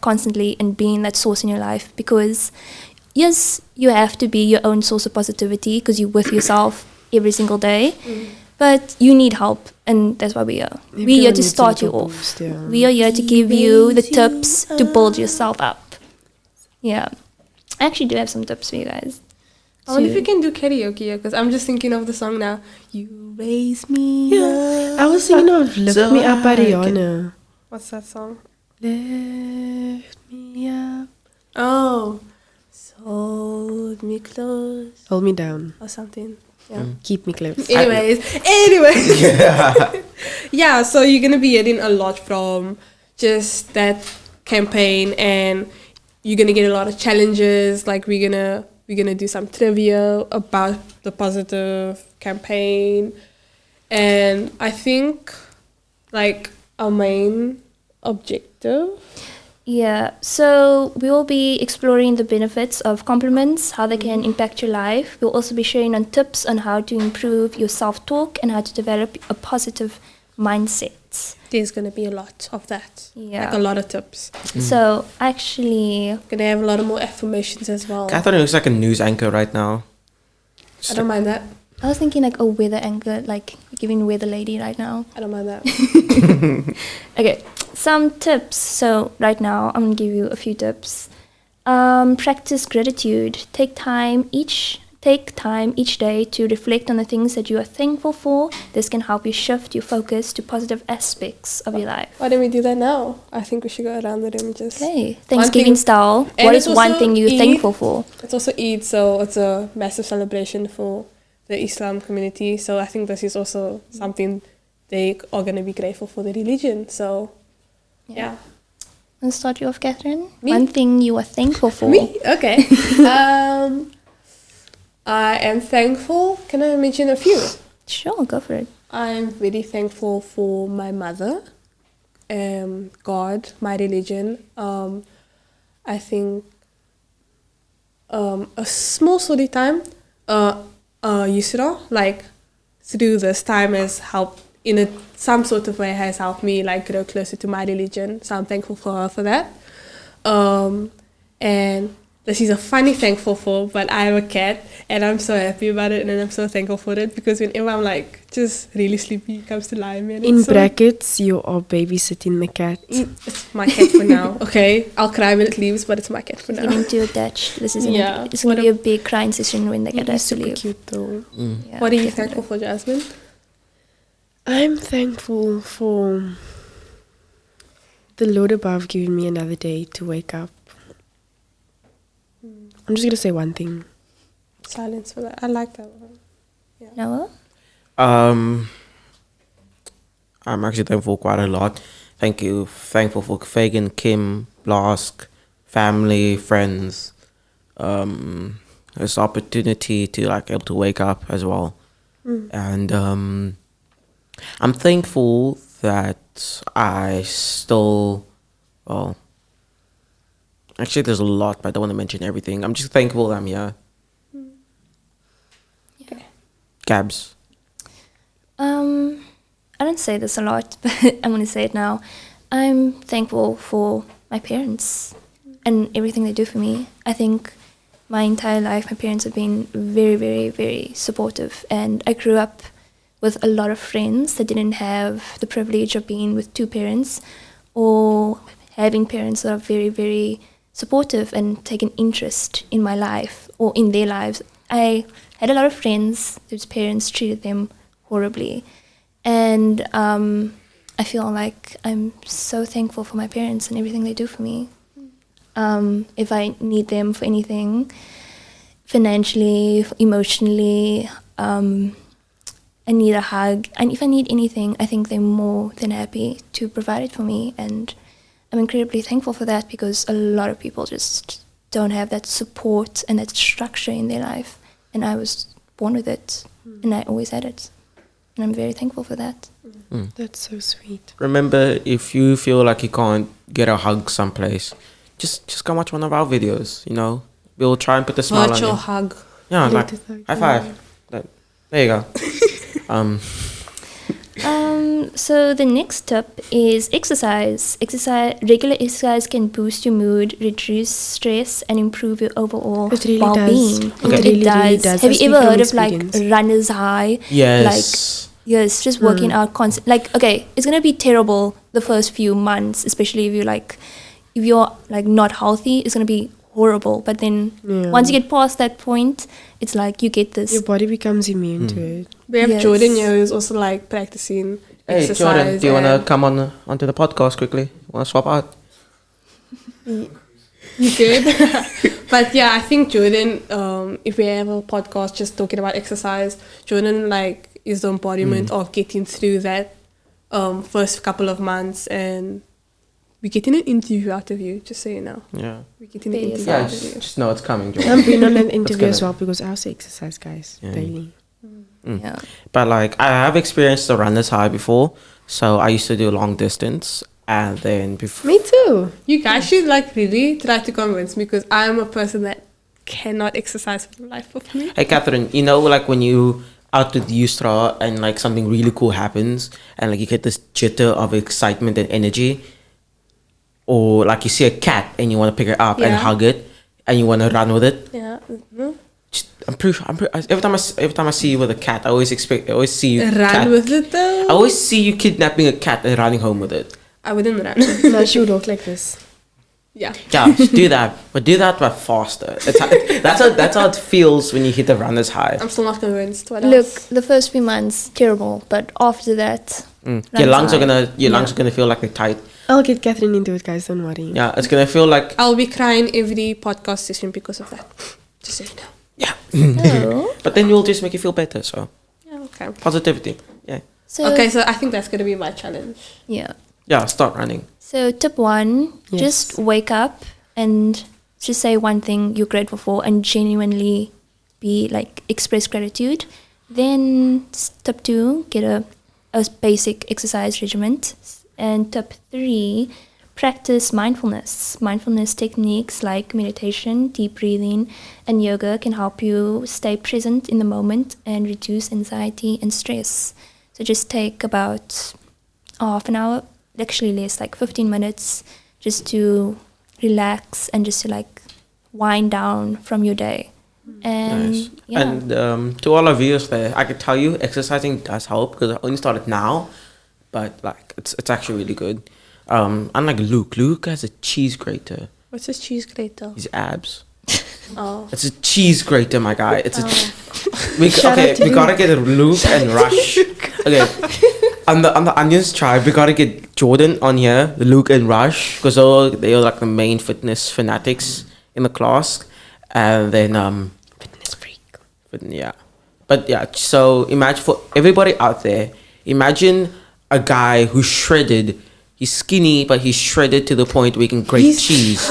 constantly and being that source in your life. Because yes, you have to be your own source of positivity because you're with yourself every single day. But you need help, and that's why we are. We're here Everyone to needs a start you little off. boost, yeah. We are here to give you the tips to build yourself up. Yeah. I actually do have some tips for you guys. I wonder if we can do karaoke, because I'm just thinking of the song now. You raise me up. I was thinking of Lift So Me Up by I can- Rihanna. What's that song? Lift me up. Oh. Hold me close. Hold me down. Or something. Yeah. Keep me close. Anyways. Yeah, so you're going to be hearing a lot from just that campaign, and you're going to get a lot of challenges. Like, we're gonna do some trivia about the positive campaign. And I think, like, our main objective. Yeah, so we will be exploring the benefits of compliments, how they can impact your life. We'll also be sharing on tips on how to improve your self-talk and how to develop a positive mindset. There's going to be a lot of that. Yeah. Like, a lot of tips. So actually, Going to have a lot of more affirmations as well. Catherine looks like a news anchor right now. I don't mind that. I was thinking like a weather anchor, like giving weather lady right now. I don't mind that. Okay, some tips. So right now, I'm gonna give you a few tips. Practice gratitude. Take time each day to reflect on the things that you are thankful for. This can help you shift your focus to positive aspects of your life. Why don't we do that now? I think we should go around the room and just... Okay, Thanksgiving style. And What it's is one also thing you're Eid. thankful for? It's also Eid, so it's a massive celebration for the Islam community. So I think this is also something they are going to be grateful for, the religion. So, yeah. Let's start you off, Catherine. Me? One thing you are thankful for. Me? Okay. I am thankful. Can I mention a few? Sure, go for it. I'm very thankful for my mother, God, my religion. I think a small study time, Yusra, like, through this time has helped, some sort of way has helped me, like, grow closer to my religion. So I'm thankful for her for that. And that she's a funny thankful for, but I have a cat and I'm so happy about it and I'm so thankful for it because whenever I'm like just really sleepy, it comes to lie me. And In it's so- brackets, you are babysitting the cat. It's my cat for now, okay? I'll cry when it leaves, but it's my cat for now. Getting too attached. This is Yeah. it's going to be a big crying session when the cat has to Super leave. cute though. Yeah, What are you definitely. thankful for, Jasmine? I'm thankful for the Lord above giving me another day to wake up. I'm just gonna say one thing. Silence for that. I like that one. Noah? I'm actually thankful quite a lot. Thankful for Fagan, Kim, BLASC, family, friends. This opportunity to like able to wake up as well. And I'm thankful that I still, well, actually there's a lot, but I don't want to mention everything. I'm just thankful that I'm here. Yeah. Gabs. I don't say this a lot, but I'm going to say it now. I'm thankful for my parents and everything they do for me. I think my entire life, my parents have been very, very, very supportive. And I grew up with a lot of friends that didn't have the privilege of being with two parents or having parents that are very, very supportive and take an interest in my life or in their lives. I had a lot of friends whose parents treated them horribly. And I feel like I'm so thankful for my parents and everything they do for me. If I need them for anything, financially, emotionally, I need a hug. And if I need anything, I think they're more than happy to provide it for me. And I'm incredibly thankful for that because a lot of people just don't have that support and that structure in their life. And I was born with it, and I always had it. And I'm very thankful for that. That's so sweet. Remember, if you feel like you can't get a hug someplace, just come watch one of our videos, you know? We'll try and put a smile Virtual on you. hug. Yeah, like, Latest hug, high five. There you go. So the next tip is exercise. Regular exercise can boost your mood, reduce stress, and improve your overall It really well-being. does. It really does. Have I you speak ever from heard of like experience. runner's high? Yes. Yes, just working out constant. Like, okay, it's gonna be terrible the first few months, especially if you're like not healthy. It's gonna be horrible. But then once you get past that point, it's like you get this. Your body becomes immune to it. We have Yes. Jordan here who's also like practicing Hey, exercise. Jordan, do you want to and- come onto the podcast quickly? Want to swap out? You could. But yeah, I think Jordan, if we have a podcast just talking about exercise, Jordan like is the embodiment of getting through that first couple of months, and we're getting an interview out of you, just so you know. Yeah. We're getting an Yes. interview Yeah, out of you. just know it's coming, Jordan. I'm being on an interview as gonna- well because I also exercise, guys, Yeah. daily. Yeah. But like, I have experienced the runner's high before. So I used to do long distance. And then before... Me too. You guys should like really try to convince me because I'm a person that cannot exercise for the life of me. Hey, Catherine, you know, like when you out with Yustra and like something really cool happens and like you get this jitter of excitement and energy, or like you see a cat and you want to pick it up and Yeah. hug it and you want to run with it. Yeah. No? I'm pretty sure. Every time I see you with a cat, I always see you Run with it though. I always see you kidnapping a cat and running home with it. I wouldn't run. No, she would walk like this. Yeah. Yeah, do that, but faster. That's how it feels when you hit the runner's high. I'm still not convinced. What Look, else? the first few months terrible, but after that, Your lungs are high. gonna feel like they're tight. I'll get Catherine into it, guys. Don't worry. Yeah, it's gonna feel like I'll be crying every podcast session because of that. Just so you know. yeah. Oh. But then you'll just make you feel better. So Yeah, okay. positivity. Yeah. So Okay, so I think that's gonna be my challenge. yeah. Yeah. Start running. So tip 1, Yes. just wake up and just say one thing you're grateful for and genuinely express gratitude. Then tip 2, get a basic exercise regimen. And tip 3, practice mindfulness. Mindfulness techniques like meditation, deep breathing, and yoga can help you stay present in the moment and reduce anxiety and stress. So just take about half an hour, actually less, like 15 minutes, just to relax and just to wind down from your day. And Nice. yeah. And to all our viewers there, I can tell you exercising does help because I only started now, but like it's actually really good. Unlike Luke has a cheese grater. What's this cheese grater? His abs. Oh. It's a cheese grater, my guy. It's a. Shout out to We you. gotta get Luke and Rush. Okay. On the Onions tribe, we gotta get Jordan on here, the Luke and Rush, because they are like the main fitness fanatics in the class, and then Fitness freak. but yeah. So imagine for everybody out there, imagine a guy who's shredded. He's skinny, but he's shredded to the point where he can grate cheese.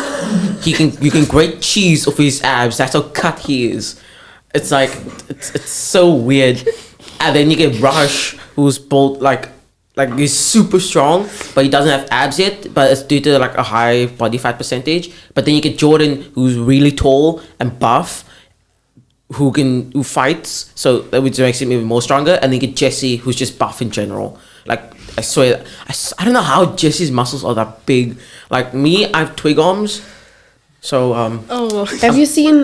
You can grate cheese off his abs. That's how cut he is. It's like it's so weird. And then you get Rush, who's both like he's super strong, but he doesn't have abs yet. But it's due to like a high body fat percentage. But then you get Jordan, who's really tall and buff, who fights, so that which makes him even more stronger. And then you get Jesse, who's just buff in general. Like I swear, I don't know how Jesse's muscles are that big. Like me, I have twig arms. So Oh. Have you seen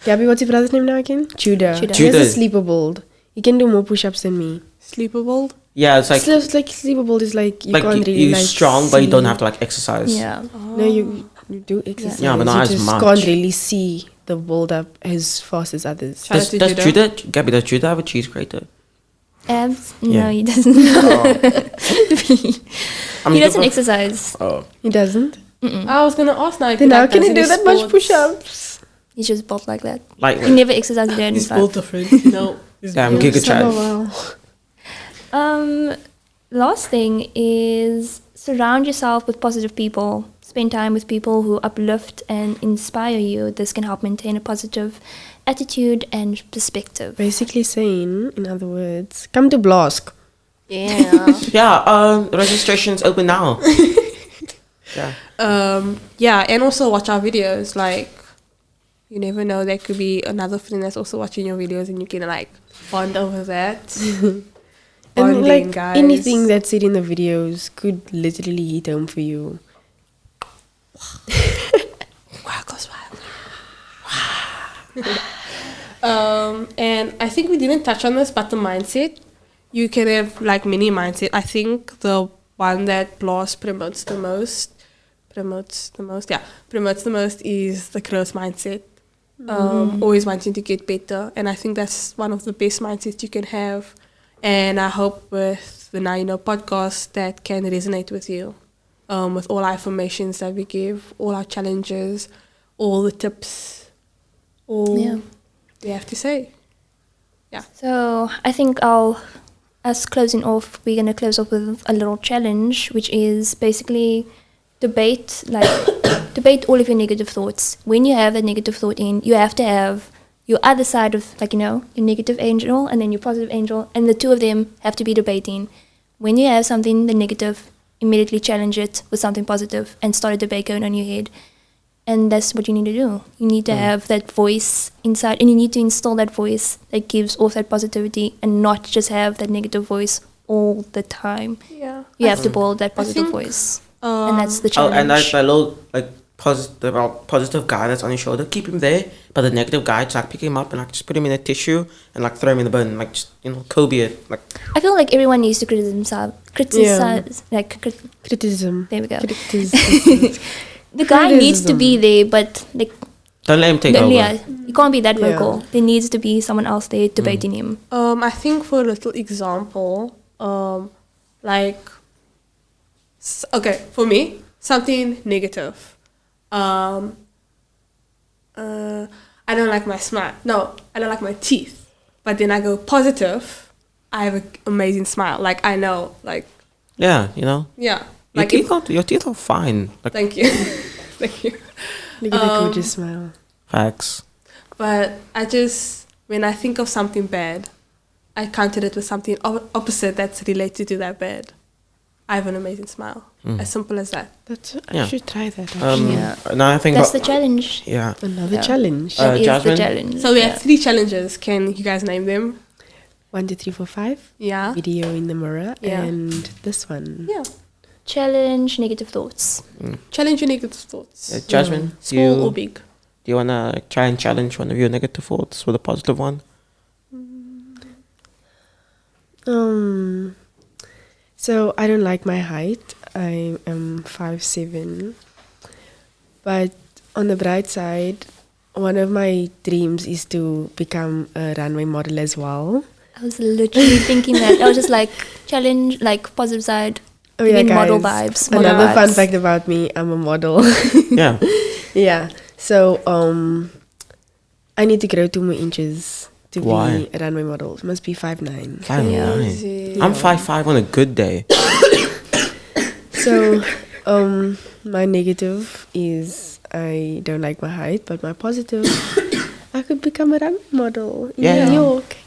Gabby, what's your brother's name now again? Judah. Judah. He has a Judah. sleeper build. He can do more push-ups than me. Sleepable? yeah, it's like Sleeper build is like you like can't really you're like strong, but you don't see. have to like exercise. Yeah. No, you do exercise. Yeah, but not you as just much. can't really see the build up as fast as others. Shout out to Does Judah. Gabby, does Judah have a cheese grater? Abs? Yeah. No, he doesn't. He doesn't exercise. Oh, He doesn't. I was gonna ask now. If Then he, how like, can does he do any that much sports. push-ups? He's just built like that. like He never exercised a day in his He's built life. different. No. He's damn, built- Giga Chad. Wow. Last thing is surround yourself with positive people. Spend time with people who uplift and inspire you. This can help maintain a positive attitude and perspective. Basically saying, in other words, come to BLASC. Yeah. Yeah, registration's open now. Yeah. Yeah, and also watch our videos. Like, you never know, there could be another friend that's also watching your videos, and you can like bond over that. And Bonding, like guys. anything that's said in the videos could literally hit home for you. Wow, goes wild. And I think we didn't touch on this, but the mindset. You can have like many mindset. I think the one that BLASC promotes the most is the growth mindset. Always wanting to get better, and I think that's one of the best mindsets you can have. And I hope with the Now You Know podcast that can resonate with you, with all our informations that we give, all our challenges, all the tips, all we have to say. So I think us closing off, we're going to close off with a little challenge, which is basically debate all of your negative thoughts. When you have a negative thought in, you have to have your other side of, like, your negative angel and then your positive angel, and the two of them have to be debating. When you have something, the negative, immediately challenge it with something positive and start a debate going on your head. And that's what you need to do. You need to have that voice inside, and you need to install that voice that gives off that positivity and not just have that negative voice all the time. Yeah. You have to build that I positive think, voice. And that's the Oh, challenge. and that little like positive guy that's on your shoulder, keep him there. But the negative guy, just like pick him up and like just put him in a tissue and like throw him in the bin, like just Kobe it. Like I feel like everyone needs to criticize. Criticism. There we go. Criticism. The guy needs to be there, but like, don't let him take over. yeah, you can't be that Yeah. vocal. There needs to be someone else there debating him. I think for a little example, for me, something negative. I don't like my smile. No, I don't like my teeth. But then I go positive. I have an amazing smile. Like, I know, like, Yeah, yeah. Your Like, teeth are fine. Like thank you. Thank you. Look at that gorgeous smile. facts. But when I think of something bad, I counter it with something opposite that's related to that bad. I have an amazing smile. As simple as that. I should try that. Actually. Yeah. Now I think That's the about, challenge. yeah. Another Yeah. challenge. That is Jasmine? the challenge. So we have 3 challenges. Can you guys name them? 1, 2, 3, 4, 5. Yeah. Video in the mirror Yeah. and this one. Yeah. challenge negative thoughts. Challenge your negative thoughts. Jasmine, Small or big. do you want to try and challenge one of your negative thoughts with a positive one? So I don't like my height. I am 5'7". But on the bright side, one of my dreams is to become a runway model as well. I was literally thinking that. I was just like, challenge, like positive side. Oh yeah, giving guys. model vibes. Model Another fun vibes. fact about me, I'm a model. Yeah. Yeah. So I need to grow 2 more inches to Why? be a runway model. It must be 5'9". 5'9". Crazy. I'm 5'5" on a good day. So my negative is I don't like my height, but my positive, I could become a runway model in Yeah. New York.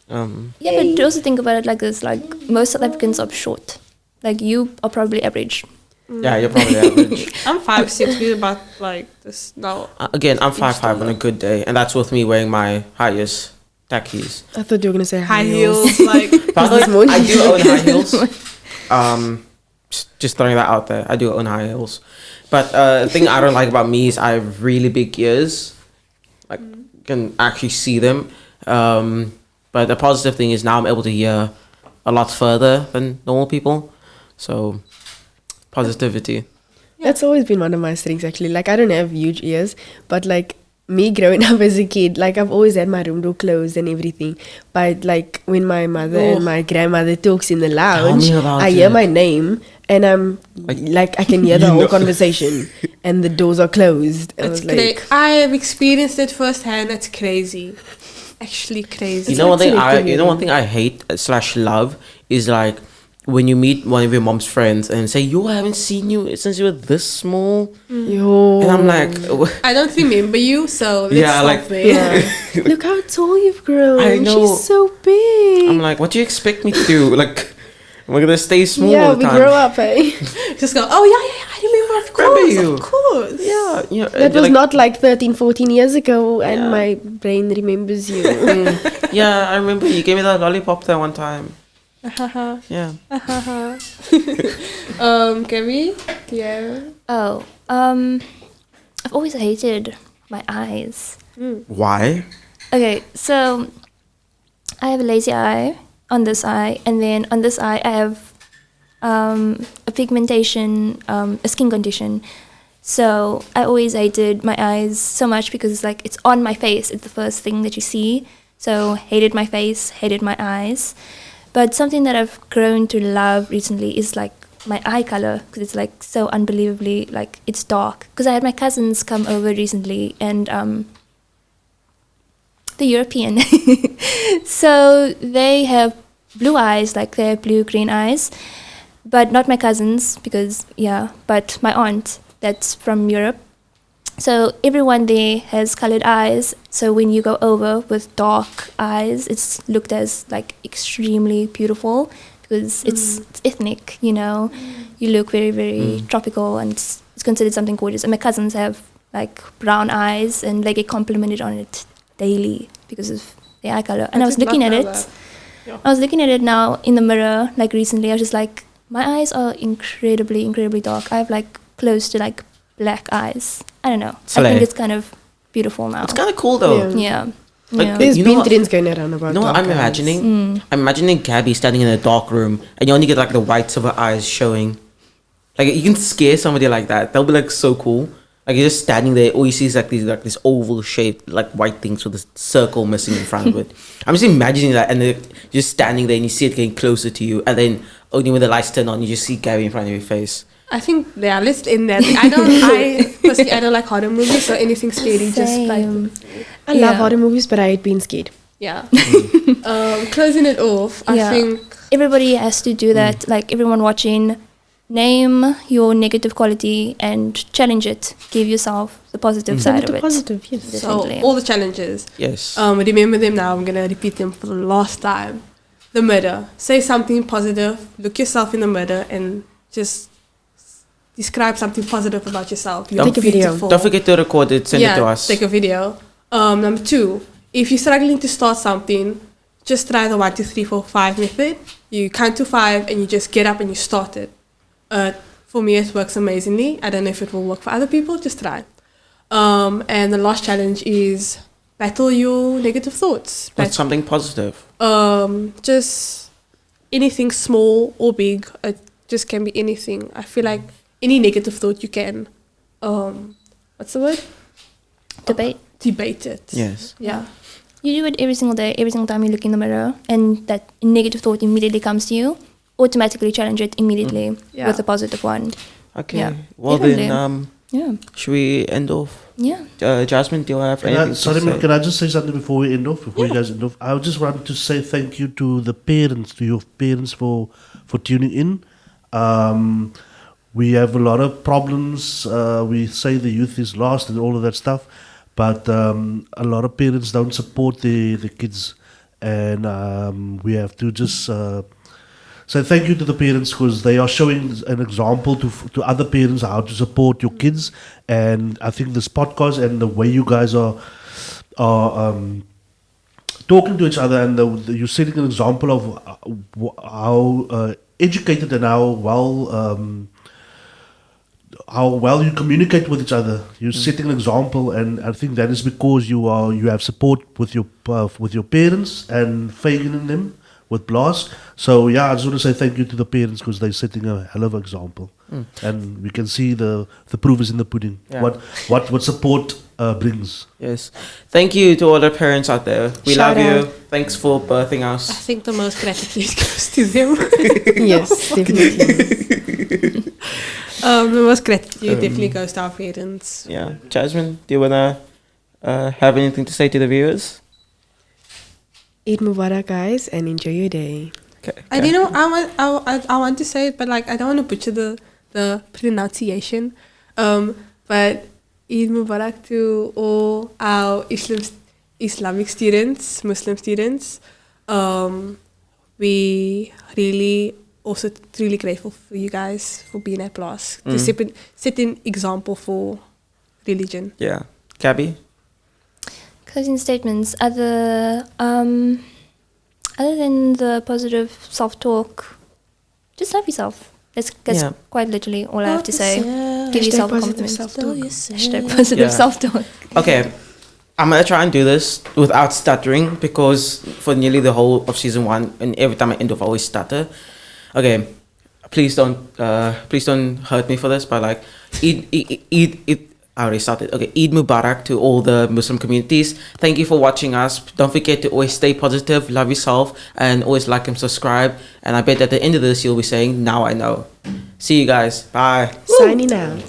Yeah, but also think about it like this: like most South Africans are short. Like you are probably average. Yeah, you're probably average. I'm 5'6", we're about like this now. Again, I'm 5'5" on a good day, and that's with me wearing my highest tackies. I thought you were gonna say High heels, like By the way, this morning. I do own high heels. Just throwing that out there. I do own high heels. But the thing I don't like about me is I have really big ears. Like, can actually see them. But the positive thing is now I'm able to hear a lot further than normal people. So, positivity. That's always been one of my strengths actually. Like I don't have huge ears, but like me growing up as a kid, like I've always had my room door closed and everything. But like when my mother and my grandmother talks in the lounge, me about I hear it. my name and I'm like I can hear the whole conversation and the doors are closed. I it's was like, I have experienced it firsthand. It's crazy. Actually crazy. You know one thing selective one thing I hate / love is like when you meet one of your mom's friends and say, "Yo, I haven't seen you since you were this small," yo. and I'm like, I don't remember you, so let's Yeah, stop like- there. Yeah. Look how tall you've grown. I know. She's so big. I'm like, what do you expect me to do? Like, we're gonna stay small yeah, all the we time. grow up, eh? Just go, oh yeah, I remember, of Remember course, you. of course. Yeah, you know, That was like, not like 13, 14 years ago, and Yeah. my brain remembers you. Yeah, I remember you gave me that lollipop there one time. Yeah. Gary? Yeah. Oh, I've always hated my eyes. Why? Okay, so I have a lazy eye on this eye, and then on this eye I have a pigmentation, a skin condition. So I always hated my eyes so much because it's like it's on my face. It's the first thing that you see. So hated my face, hated my eyes. But something that I've grown to love recently is like my eye color, because it's like so unbelievably like it's dark. Because I had my cousins come over recently, and the European, so they have blue eyes, like they have blue-green eyes, but not my cousins but my aunt that's from Europe. So everyone there has colored eyes. So when you go over with dark eyes, it's looked as like extremely beautiful because it's ethnic, you know. You look very, very tropical, and it's considered something gorgeous. And my cousins have like brown eyes, and they get complimented on it daily because of their eye color. And I was did looking not at know it. that. Yeah. I was looking at it now in the mirror, like recently. I was just like, my eyes are incredibly, incredibly dark. I have like close to like black eyes. I don't know. Slay. I think it's kind of beautiful now. It's kind of cool though. Yeah. Yeah. Like, Yeah. There's You know been what- trends going around about You know what dark I'm eyes. imagining? I'm imagining Gabby standing in a dark room and you only get like the whites of her eyes showing. Like you can scare somebody like that. That'll be like so cool. Like you're just standing there, all you see is like these like this oval shaped like white things with a circle missing in front of it. I'm just imagining that, and then you're just standing there and you see it getting closer to you, and then only when the lights turn on, you just see Gabby in front of your face. I think let's end that. Personally, I don't like horror movies, so anything scary, just like, Same. I love Yeah. horror movies, but I hate being scared. yeah. Closing it off, I Yeah. think, Everybody has to do that. Like everyone watching, name your negative quality and challenge it. Give yourself the positive Send side it of to it. positive, yes. so Definitely. all the challenges. Yes. Remember them now. I'm going to repeat them for the last time. The mirror. Say something positive. Look yourself in the mirror and just describe something positive about yourself. You're Take a video. beautiful. Don't forget to record it, send it to us. Take a video. Number 2, if you're struggling to start something, just try the 1, 2, 3, 4, 5 method. You count to 5 and you just get up and you start it. For me, it works amazingly. I don't know if it will work for other people. Just try. And the last challenge is battle your negative thoughts. That's something positive. Just anything small or big. It just can be anything. I feel like any negative thought you can, what's the word? Debate it. Yes. Yeah. You do it every single day, every single time you look in the mirror, and that negative thought immediately comes to you. Automatically challenge it immediately Yeah. with a positive one. Okay. Yeah. Well Definitely. then, Yeah. should we end off? Yeah. Jasmine, do you have anything to say? Can I just say something before we end off? Before you guys end off, I just want to say thank you to the parents, to your parents for tuning in. We have a lot of problems. We say the youth is lost and all of that stuff, but a lot of parents don't support the kids, and we have to just say thank you to the parents, because they are showing an example to other parents how to support your kids. And I think this podcast and the way you guys are talking to each other, and you're setting an example of how educated and how well you communicate with each other. You're setting an example, and I think that is because you have support with your parents and Fagan and them with BLASC. So yeah, I just want to say thank you to the parents, because they're setting a hell of an example, and we can see the proof is in the pudding. Yeah. What support brings. Yes. Thank you to all the parents out there. We Shout love you. out. Thanks for birthing I us. think the most gratitude goes to them. Yes, definitely. The most gratitude definitely goes to our parents. Yeah. Jasmine, do you wanna have anything to say to the viewers? Eid Mubarak, guys, and enjoy your day. Okay. I don't know. I want to say it, but like I don't want to butcher the pronunciation. But Eid Mubarak to all our Islamic students, Muslim students. We really also truly grateful for you guys for being at BLASC to set an example for religion. Yeah. Gabby? Closing statements. Other than the positive self-talk, just love yourself. That's Yeah. quite literally all I have to say. Give Hashtag yourself a positive compliment. self-talk. Hashtag positive Yeah. self-talk. Okay. I'm gonna try and do this without stuttering, because for nearly the whole of season 1, and every time I end off, I always stutter. Okay, please don't hurt me for this, but like, I already started. Okay, Eid Mubarak to all the Muslim communities. Thank you for watching us. Don't forget to always stay positive, love yourself, and always like and subscribe. And I bet at the end of this, you'll be saying, "Now I know." See you guys. Bye. Signing out.